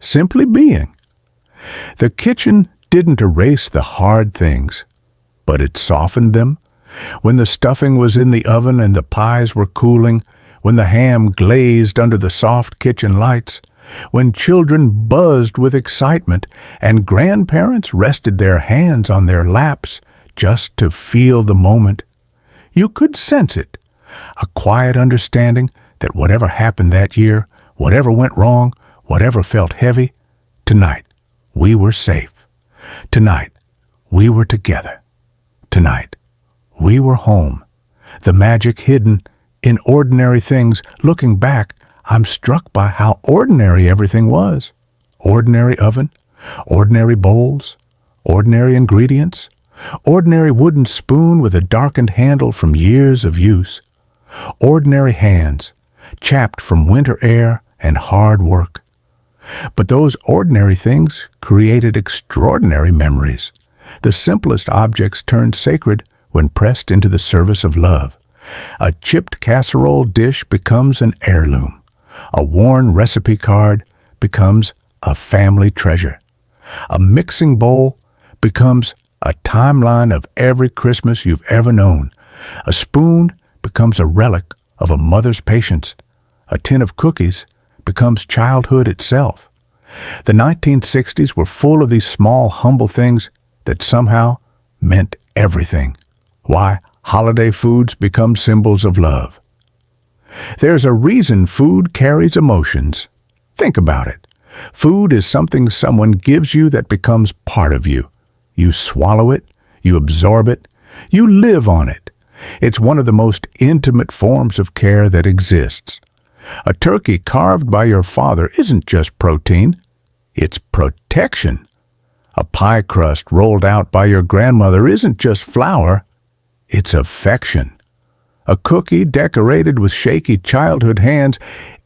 simply being? The kitchen didn't erase the hard things, but it softened them. When the stuffing was in the oven and the pies were cooling, when the ham glazed under the soft kitchen lights, when children buzzed with excitement and grandparents rested their hands on their laps just to feel the moment, you could sense it, a quiet understanding that whatever happened that year, whatever went wrong, whatever felt heavy, tonight we were safe. Tonight we were together. Tonight we were home. The magic hidden in ordinary things. Looking back, I'm struck by how ordinary everything was. Ordinary oven, ordinary bowls, ordinary ingredients, ordinary wooden spoon with a darkened handle from years of use, ordinary hands, chapped from winter air and hard work. But those ordinary things created extraordinary memories. The simplest objects turned sacred when pressed into the service of love. A chipped casserole dish becomes an heirloom. A worn recipe card becomes a family treasure. A mixing bowl becomes a timeline of every Christmas you've ever known. A spoon becomes a relic of a mother's patience. A tin of cookies becomes childhood itself. The 1960s were full of these small, humble things that somehow meant everything. Why holiday foods become symbols of love. There's a reason food carries emotions. Think about it. Food is something someone gives you that becomes part of you. You swallow it, you absorb it, you live on it. It's one of the most intimate forms of care that exists. A turkey carved by your father isn't just protein, it's protection. A pie crust rolled out by your grandmother isn't just flour, it's affection. A cookie decorated with shaky childhood hands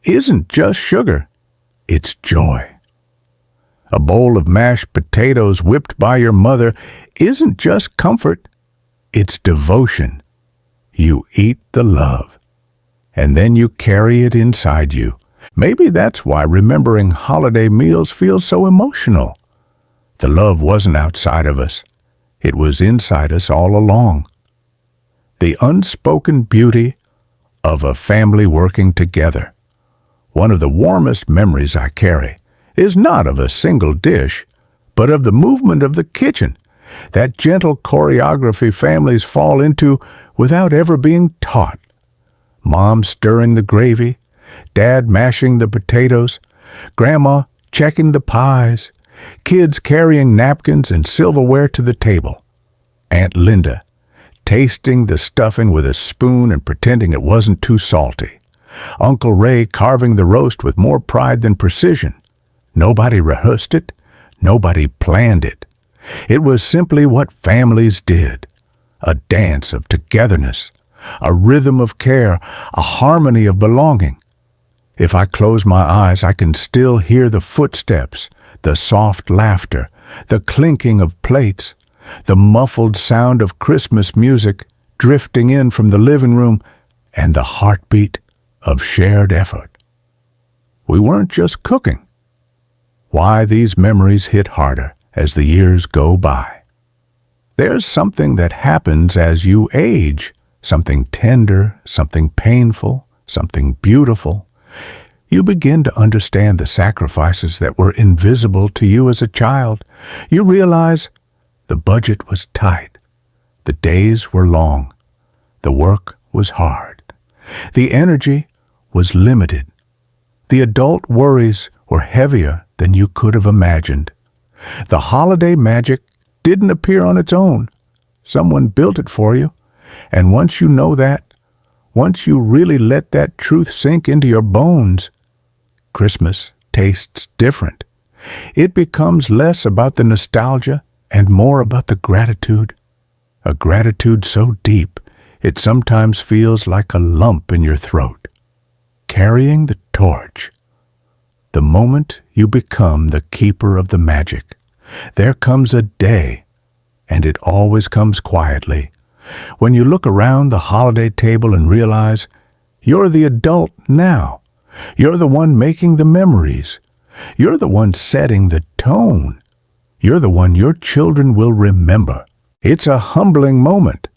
isn't just sugar, it's joy. A bowl of mashed potatoes whipped by your mother isn't just comfort, it's devotion. You eat the love, and then you carry it inside you. Maybe that's why remembering holiday meals feels so emotional. The love wasn't outside of us. It was inside us all along. The unspoken beauty of a family working together. One of the warmest memories I carry is not of a single dish, but of the movement of the kitchen, that gentle choreography families fall into without ever being taught. Mom stirring the gravy, Dad mashing the potatoes, Grandma checking the pies, kids carrying napkins and silverware to the table, Aunt Linda tasting the stuffing with a spoon and pretending it wasn't too salty, Uncle Ray carving the roast with more pride than precision. Nobody rehearsed it, nobody planned it. It was simply what families did, a dance of togetherness, a rhythm of care, a harmony of belonging. If I close my eyes, I can still hear the footsteps, the soft laughter, the clinking of plates, the muffled sound of Christmas music drifting in from the living room, and the heartbeat of shared effort. We weren't just cooking. Why these memories hit harder as the years go by. There's something that happens as you age, something tender, something painful, something beautiful. You begin to understand the sacrifices that were invisible to you as a child. You realize the budget was tight, the days were long, the work was hard, the energy was limited, the adult worries were heavier than you could have imagined. The holiday magic didn't appear on its own. Someone built it for you. And once you know that, once you really let that truth sink into your bones, Christmas tastes different. It becomes less about the nostalgia and more about the gratitude. A gratitude so deep, it sometimes feels like a lump in your throat. Carrying the torch. The moment you become the keeper of the magic, there comes a day, and it always comes quietly, when you look around the holiday table and realize you're the adult now. You're the one making the memories. You're the one setting the tone. You're the one your children will remember. It's a humbling moment,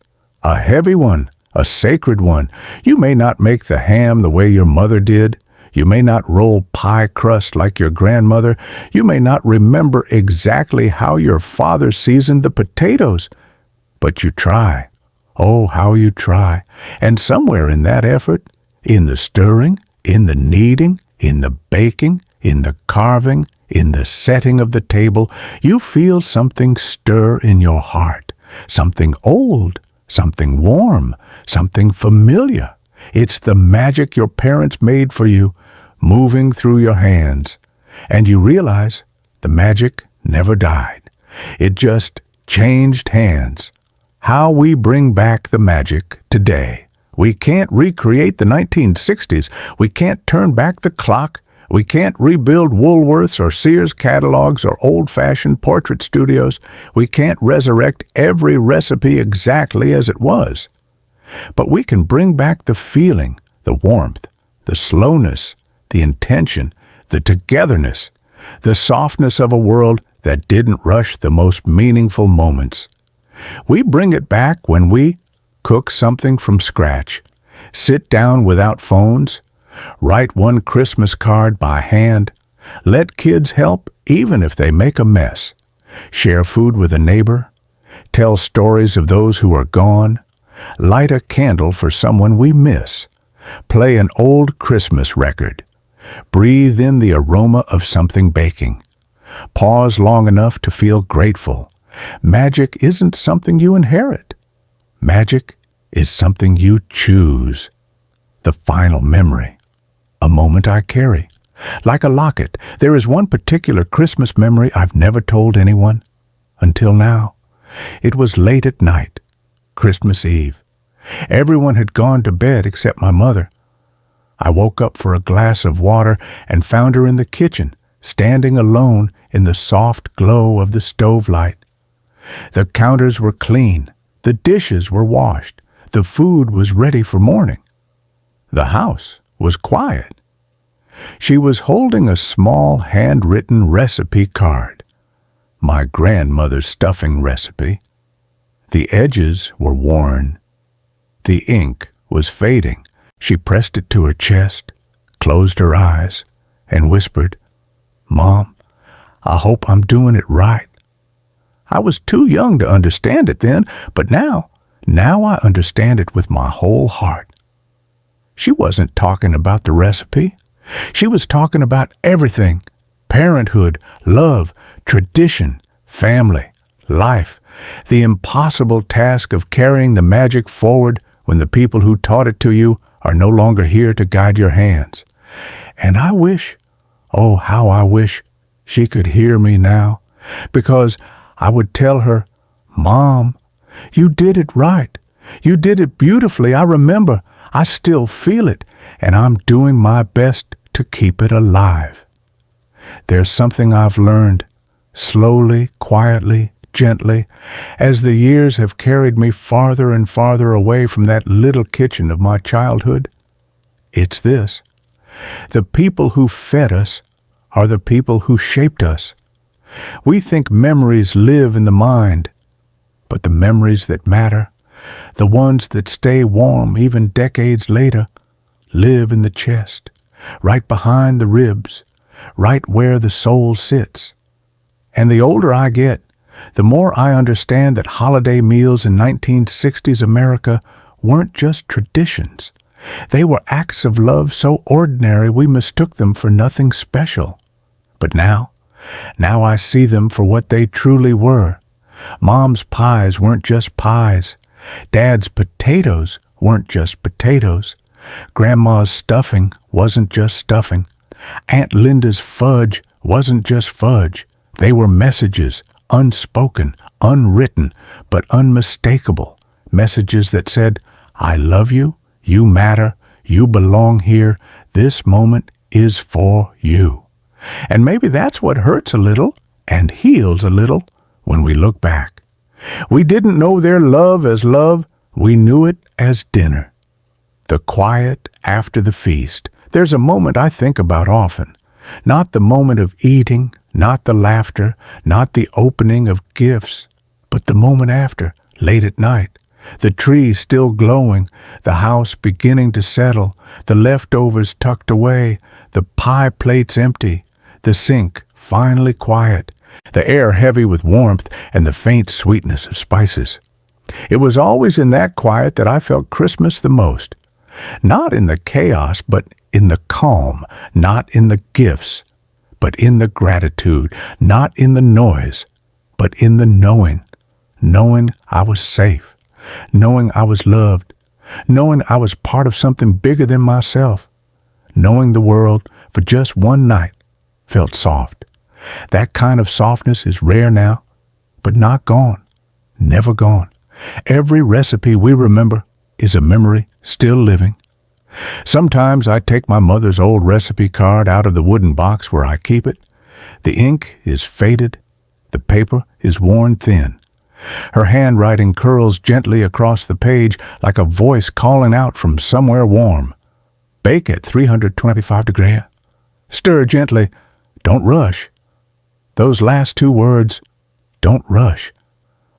a heavy one, a sacred one. You may not make the ham the way your mother did. You may not roll pie crust like your grandmother. You may not remember exactly how your father seasoned the potatoes. But you try. Oh, how you try. And somewhere in that effort, in the stirring, in the kneading, in the baking, in the carving, in the setting of the table, you feel something stir in your heart. Something old, something warm, something familiar. It's the magic your parents made for you, moving through your hands. And you realize the magic never died. It just changed hands. How we bring back the magic today. We can't recreate the 1960s. We can't turn back the clock. We can't rebuild Woolworths or Sears catalogs or old-fashioned portrait studios. We can't resurrect every recipe exactly as it was. But we can bring back the feeling, the warmth, the slowness, the intention, the togetherness. the softness of a world that didn't rush the most meaningful moments. We bring it back when we cook something from scratch, sit down without phones, write one Christmas card by hand, let kids help even if they make a mess, share food with a neighbor, tell stories of those who are gone, light a candle for someone we miss, play an old Christmas record, breathe in the aroma of something baking, pause long enough to feel grateful. Magic isn't something you inherit. Magic is something you choose. The final memory, a moment I carry. Like a locket, there is one particular Christmas memory I've never told anyone. Until now. It was late at night, Christmas Eve. Everyone had gone to bed except my mother. I woke up for a glass of water and found her in the kitchen, standing alone in the soft glow of the stove light. The counters were clean, the dishes were washed, the food was ready for morning. The house was quiet. She was holding a small handwritten recipe card, my grandmother's stuffing recipe. The edges were worn. The ink was fading. She pressed it to her chest, closed her eyes, and whispered, "Mom, I hope I'm doing it right." I was too young to understand it then, but now I understand it with my whole heart. She wasn't talking about the recipe. She was talking about everything: parenthood, love, tradition, family, life, the impossible task of carrying the magic forward when the people who taught it to you are no longer here to guide your hands. And I wish, oh, how I wish she could hear me now, because I would tell her, "Mom, you did it right. You did it beautifully. I remember. I still feel it, and I'm doing my best to keep it alive." There's something I've learned, slowly, quietly, gently, as the years have carried me farther and farther away from that little kitchen of my childhood. It's this: the people who fed us are the people who shaped us. We think memories live in the mind, but the memories that matter, the ones that stay warm even decades later, live in the chest, right behind the ribs, right where the soul sits. And the older I get, the more I understand that holiday meals in 1960s America weren't just traditions. They were acts of love so ordinary we mistook them for nothing special. But now I see them for what they truly were. Mom's pies weren't just pies. Dad's potatoes weren't just potatoes. Grandma's stuffing wasn't just stuffing. Aunt Linda's fudge wasn't just fudge. They were messages, unspoken, unwritten, but unmistakable. Messages that said, "I love you, you matter, you belong here, this moment is for you." And maybe that's what hurts a little and heals a little when we look back. We didn't know their love as love, we knew it as dinner. The quiet after the feast. There's a moment I think about often. Not the moment of eating, not the laughter, not the opening of gifts, but the moment after, late at night. The tree still glowing, the house beginning to settle, the leftovers tucked away, the pie plates empty, the sink finally quiet, the air heavy with warmth and the faint sweetness of spices. It was always in that quiet that I felt Christmas the most. Not in the chaos, but in the calm, not in the gifts, but in the gratitude, not in the noise, but in the knowing. Knowing I was safe, knowing I was loved, knowing I was part of something bigger than myself. Knowing the world for just one night felt soft. That kind of softness is rare now, but not gone, never gone. Every recipe we remember is a memory still living. Sometimes I take my mother's old recipe card out of the wooden box where I keep it. The ink is faded, the paper is worn thin. Her handwriting curls gently across the page like a voice calling out from somewhere warm. Bake at 325 degrees. Stir gently. Don't rush. Those last two words, don't rush.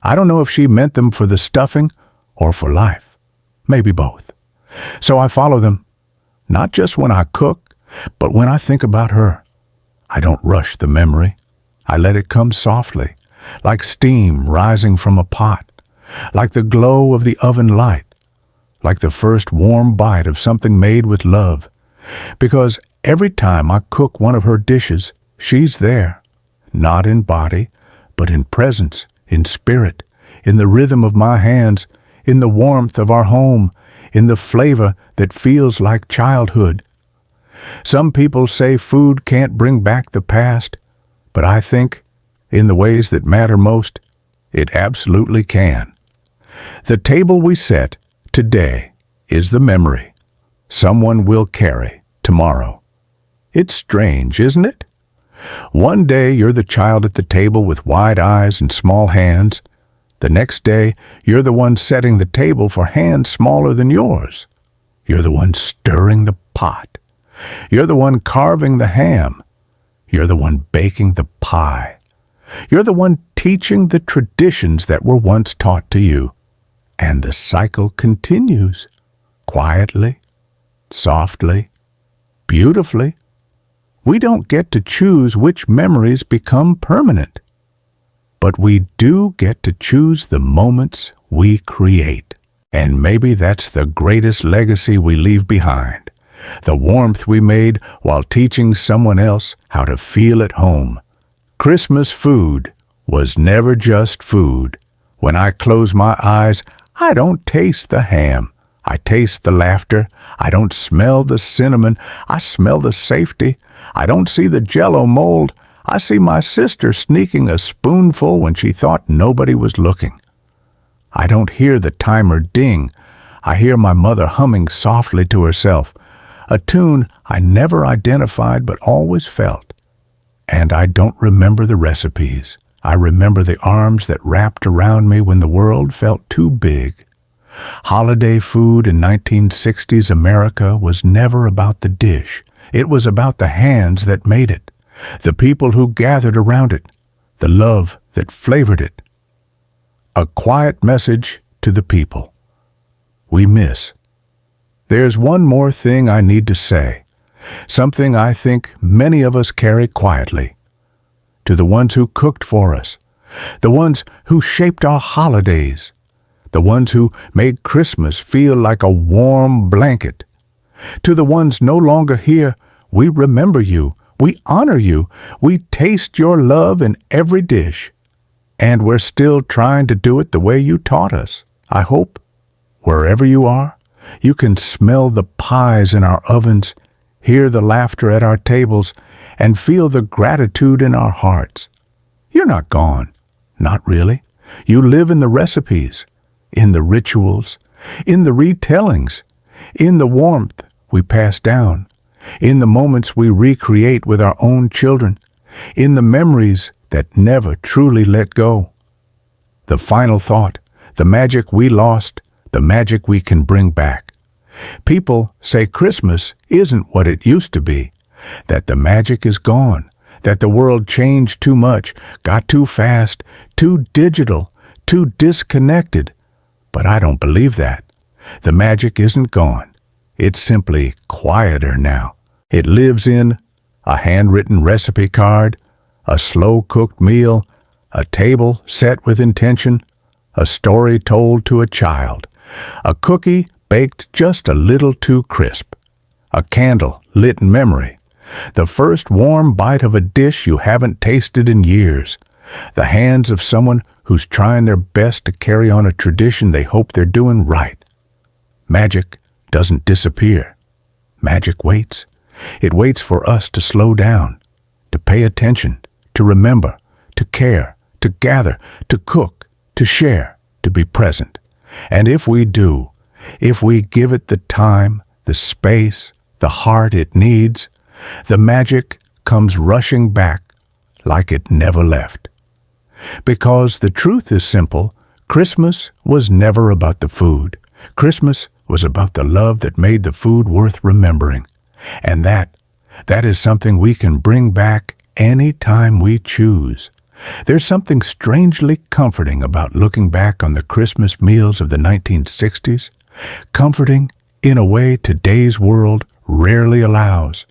I don't know if she meant them for the stuffing or for life. Maybe both. So I follow them, not just when I cook, but when I think about her. I don't rush the memory. I let it come softly, like steam rising from a pot, like the glow of the oven light, like the first warm bite of something made with love. Because every time I cook one of her dishes, she's there, not in body, but in presence, in spirit, in the rhythm of my hands, in the warmth of our home, in the flavor that feels like childhood. Some people say food can't bring back the past, but I think, in the ways that matter most, it absolutely can. The table we set today is the memory someone will carry tomorrow. It's strange, isn't it? One day you're the child at the table with wide eyes and small hands. The next day you're the one setting the table for hands smaller than yours. You're the one stirring the pot. You're the one carving the ham. You're the one baking the pie. You're the one teaching the traditions that were once taught to you. And the cycle continues, quietly, softly, beautifully. We don't get to choose which memories become permanent, but we do get to choose the moments we create. And maybe that's the greatest legacy we leave behind, the warmth we made while teaching someone else how to feel at home. Christmas food was never just food. When I close my eyes, I don't taste the ham. I taste the laughter. I don't smell the cinnamon. I smell the safety. I don't see the Jell-O mold. I see my sister sneaking a spoonful when she thought nobody was looking. I don't hear the timer ding. I hear my mother humming softly to herself, a tune I never identified but always felt. And I don't remember the recipes. I remember the arms that wrapped around me when the world felt too big. Holiday food in 1960s America was never about the dish. It was about the hands that made it, the people who gathered around it, the love that flavored it. A quiet message to the people we miss. There's one more thing I need to say, something I think many of us carry quietly. To the ones who cooked for us, the ones who shaped our holidays, the ones who made Christmas feel like a warm blanket. To the ones no longer here, we remember you, we honor you, we taste your love in every dish. And we're still trying to do it the way you taught us. I hope, wherever you are, you can smell the pies in our ovens, hear the laughter at our tables, and feel the gratitude in our hearts. You're not gone. Not really. You live in the recipes, in the rituals, in the retellings, in the warmth we pass down, in the moments we recreate with our own children, in the memories that never truly let go. The final thought, the magic we lost, the magic we can bring back. People say Christmas isn't what it used to be, that the magic is gone, that the world changed too much, got too fast, too digital, too disconnected. But I don't believe that. The magic isn't gone. It's simply quieter now. It lives in a handwritten recipe card, a slow-cooked meal, a table set with intention, a story told to a child, a cookie baked just a little too crisp, a candle lit in memory, the first warm bite of a dish you haven't tasted in years, the hands of someone who's trying their best to carry on a tradition they hope they're doing right. Magic doesn't disappear. Magic waits. It waits for us to slow down, to pay attention, to remember, to care, to gather, to cook, to share, to be present. And if we do, if we give it the time, the space, the heart it needs, the magic comes rushing back like it never left. Because the truth is simple, Christmas was never about the food. Christmas was about the love that made the food worth remembering. And that is something we can bring back any time we choose. There's something strangely comforting about looking back on the Christmas meals of the 1960s, comforting in a way today's world rarely allows.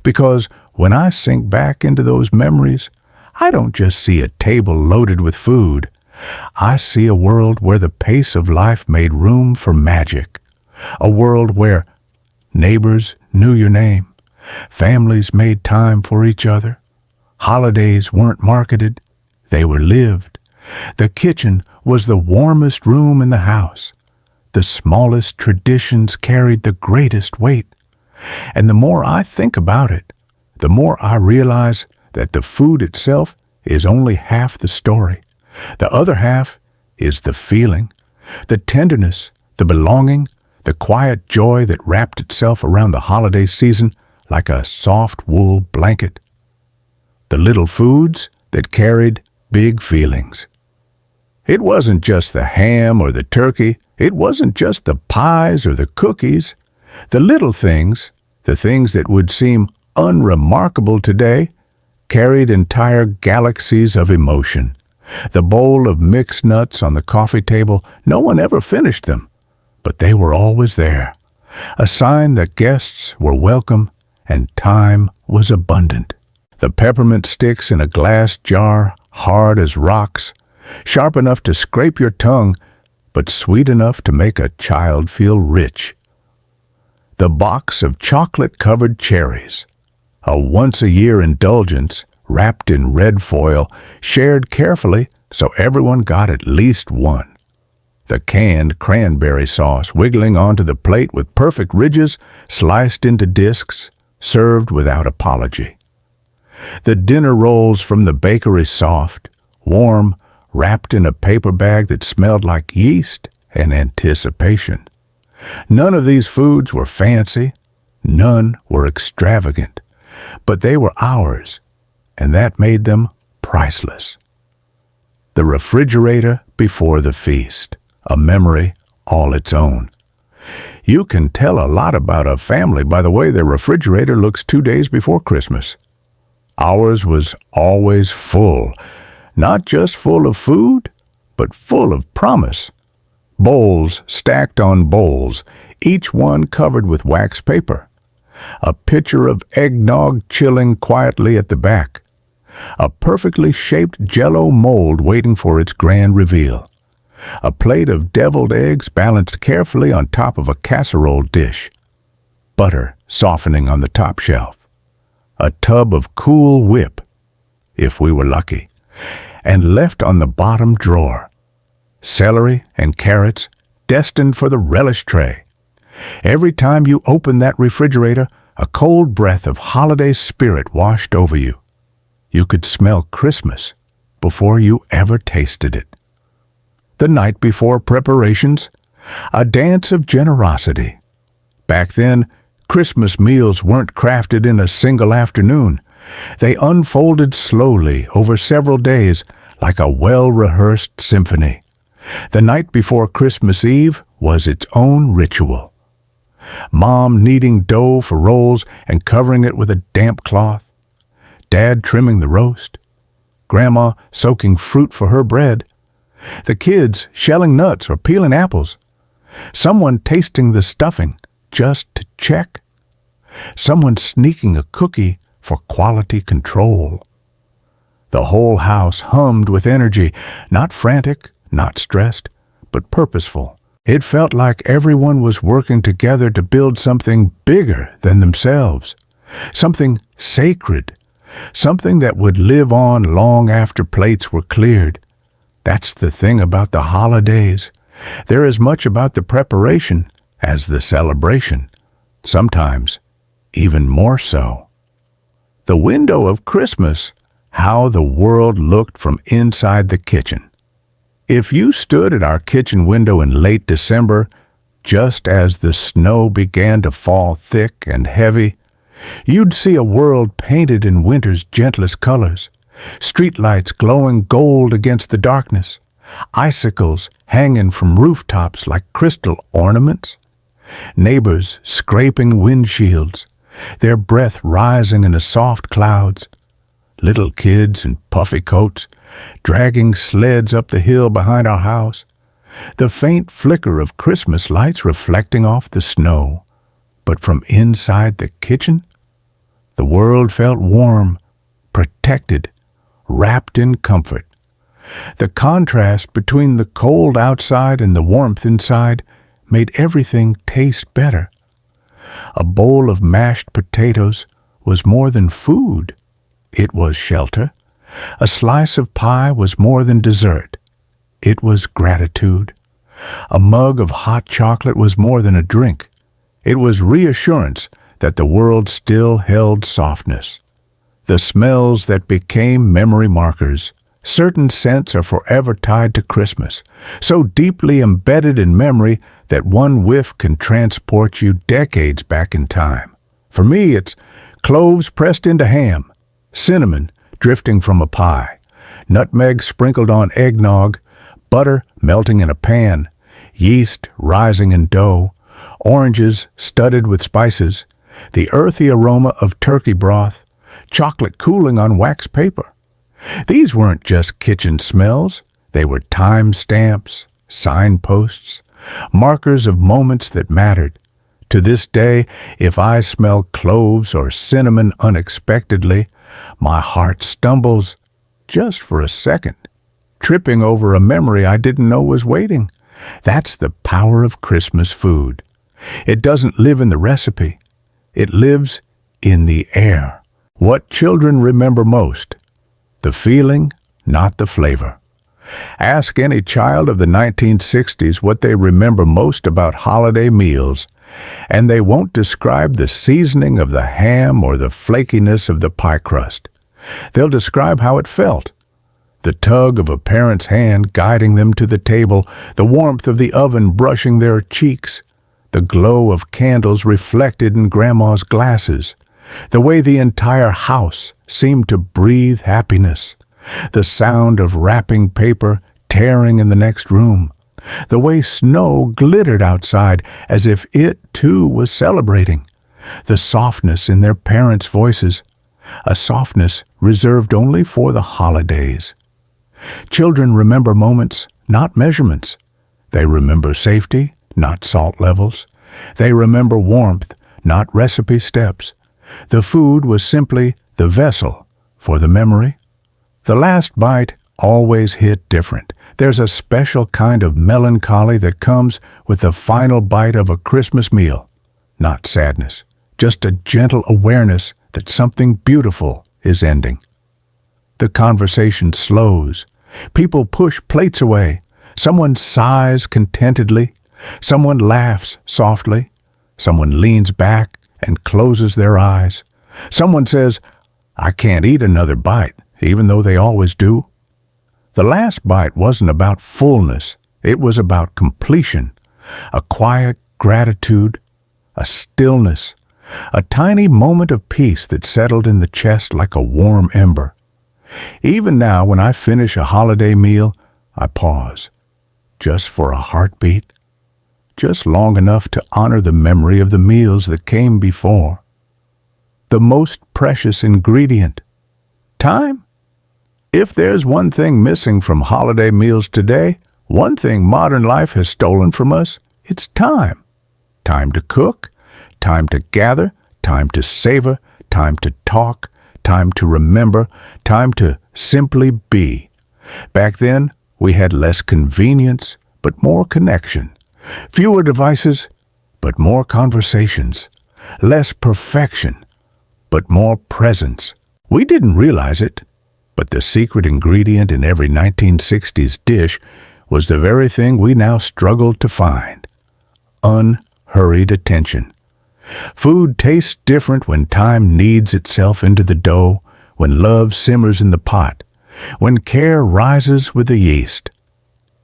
Because when I sink back into those memories, I don't just see a table loaded with food. I see a world where the pace of life made room for magic. A world where neighbors knew your name, families made time for each other, holidays weren't marketed, they were lived. The kitchen was the warmest room in the house. The smallest traditions carried the greatest weight. And the more I think about it, the more I realize that the food itself is only half the story. The other half is the feeling, the tenderness, the belonging, the quiet joy that wrapped itself around the holiday season like a soft wool blanket. The little foods that carried big feelings. It wasn't just the ham or the turkey. It wasn't just the pies or the cookies. The little things, the things that would seem unremarkable today, carried entire galaxies of emotion. The bowl of mixed nuts on the coffee table, no one ever finished them, but they were always there. A sign that guests were welcome and time was abundant. The peppermint sticks in a glass jar, hard as rocks, sharp enough to scrape your tongue, but sweet enough to make a child feel rich. The box of chocolate-covered cherries, a once-a-year indulgence wrapped in red foil, shared carefully so everyone got at least one. The canned cranberry sauce wiggling onto the plate with perfect ridges sliced into discs, served without apology. The dinner rolls from the bakery soft, warm, wrapped in a paper bag that smelled like yeast and anticipation. None of these foods were fancy, none were extravagant, but they were ours, and that made them priceless. The refrigerator before the feast, a memory all its own. You can tell a lot about a family by the way their refrigerator looks 2 days before Christmas. Ours was always full, not just full of food, but full of promise. Bowls stacked on bowls, each one covered with wax paper. A pitcher of eggnog chilling quietly at the back. A perfectly shaped Jell-O mold waiting for its grand reveal. A plate of deviled eggs balanced carefully on top of a casserole dish. Butter softening on the top shelf. A tub of cool whip, if we were lucky, and left on the bottom drawer. Celery and carrots destined for the relish tray. Every time you opened that refrigerator, a cold breath of holiday spirit washed over you. You could smell Christmas before you ever tasted it. The night before preparations, a dance of generosity. Back then, Christmas meals weren't crafted in a single afternoon. They unfolded slowly over several days like a well-rehearsed symphony. The night before Christmas Eve was its own ritual. Mom kneading dough for rolls and covering it with a damp cloth. Dad trimming the roast. Grandma soaking fruit for her bread. The kids shelling nuts or peeling apples. Someone tasting the stuffing just to check. Someone sneaking a cookie for quality control. The whole house hummed with energy, not frantic, not stressed, but purposeful. It felt like everyone was working together to build something bigger than themselves, something sacred, something that would live on long after plates were cleared. That's the thing about the holidays. They're as much about the preparation as the celebration, sometimes even more so. The window of Christmas, how the world looked from inside the kitchen. If you stood at our kitchen window in late December, just as the snow began to fall thick and heavy, you'd see a world painted in winter's gentlest colors, streetlights glowing gold against the darkness, icicles hanging from rooftops like crystal ornaments, neighbors scraping windshields, their breath rising in the soft clouds, little kids in puffy coats, dragging sleds up the hill behind our house, the faint flicker of Christmas lights reflecting off the snow. But from inside the kitchen, the world felt warm, protected, wrapped in comfort. The contrast between the cold outside and the warmth inside made everything taste better. A bowl of mashed potatoes was more than food. It was shelter. A slice of pie was more than dessert. It was gratitude. A mug of hot chocolate was more than a drink. It was reassurance that the world still held softness. The smells that became memory markers. Certain scents are forever tied to Christmas, so deeply embedded in memory that one whiff can transport you decades back in time. For me, it's cloves pressed into ham, cinnamon drifting from a pie, nutmeg sprinkled on eggnog, butter melting in a pan, yeast rising in dough, oranges studded with spices, the earthy aroma of turkey broth, chocolate cooling on wax paper. These weren't just kitchen smells. They were time stamps, signposts, markers of moments that mattered. To this day, if I smell cloves or cinnamon unexpectedly, my heart stumbles just for a second, tripping over a memory I didn't know was waiting. That's the power of Christmas food. It doesn't live in the recipe. It lives in the air. What children remember most? The feeling, not the flavor. Ask any child of the 1960s what they remember most about holiday meals, and they won't describe the seasoning of the ham or the flakiness of the pie crust. They'll describe how it felt. The tug of a parent's hand guiding them to the table, the warmth of the oven brushing their cheeks, the glow of candles reflected in Grandma's glasses, the way the entire house seemed to breathe happiness, the sound of wrapping paper tearing in the next room, the way snow glittered outside as if it, too, was celebrating, the softness in their parents' voices, a softness reserved only for the holidays. Children remember moments, not measurements. They remember safety, not salt levels. They remember warmth, not recipe steps. The food was simply the vessel for the memory. The last bite always hit different. There's a special kind of melancholy that comes with the final bite of a Christmas meal. Not sadness, just a gentle awareness that something beautiful is ending. The conversation slows. People push plates away. Someone sighs contentedly. Someone laughs softly. Someone leans back and closes their eyes. Someone says, "I can't eat another bite," even though they always do. The last bite wasn't about fullness. It was about completion, a quiet gratitude, a stillness, a tiny moment of peace that settled in the chest like a warm ember. Even now, when I finish a holiday meal, I pause, just for a heartbeat, just long enough to honor the memory of the meals that came before. The most precious ingredient, time. If there's one thing missing from holiday meals today, one thing modern life has stolen from us, it's time. Time to cook, time to gather, time to savor, time to talk, time to remember, time to simply be. Back then, we had less convenience, but more connection. Fewer devices, but more conversations. Less perfection, but more presence. We didn't realize it, but the secret ingredient in every 1960s dish was the very thing we now struggle to find: unhurried attention. Food tastes different when time kneads itself into the dough, when love simmers in the pot, when care rises with the yeast.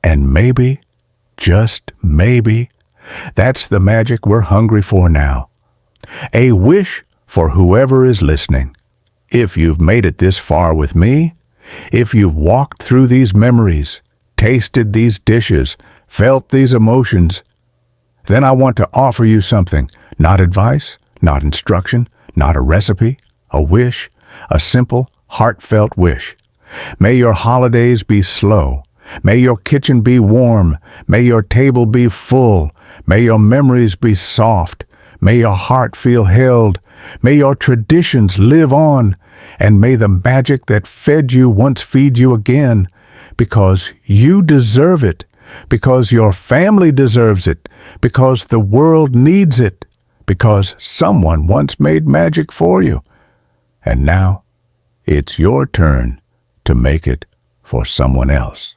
And maybe, just maybe, that's the magic we're hungry for now. A wish for whoever is listening. If you've made it this far with me, if you've walked through these memories, tasted these dishes, felt these emotions, then I want to offer you something. Not advice, not instruction, not a recipe, a wish, a simple, heartfelt wish. May your holidays be slow. May your kitchen be warm. May your table be full. May your memories be soft. May your heart feel held. May your traditions live on. And may the magic that fed you once feed you again, because you deserve it, because your family deserves it, because the world needs it, because someone once made magic for you. And now it's your turn to make it for someone else.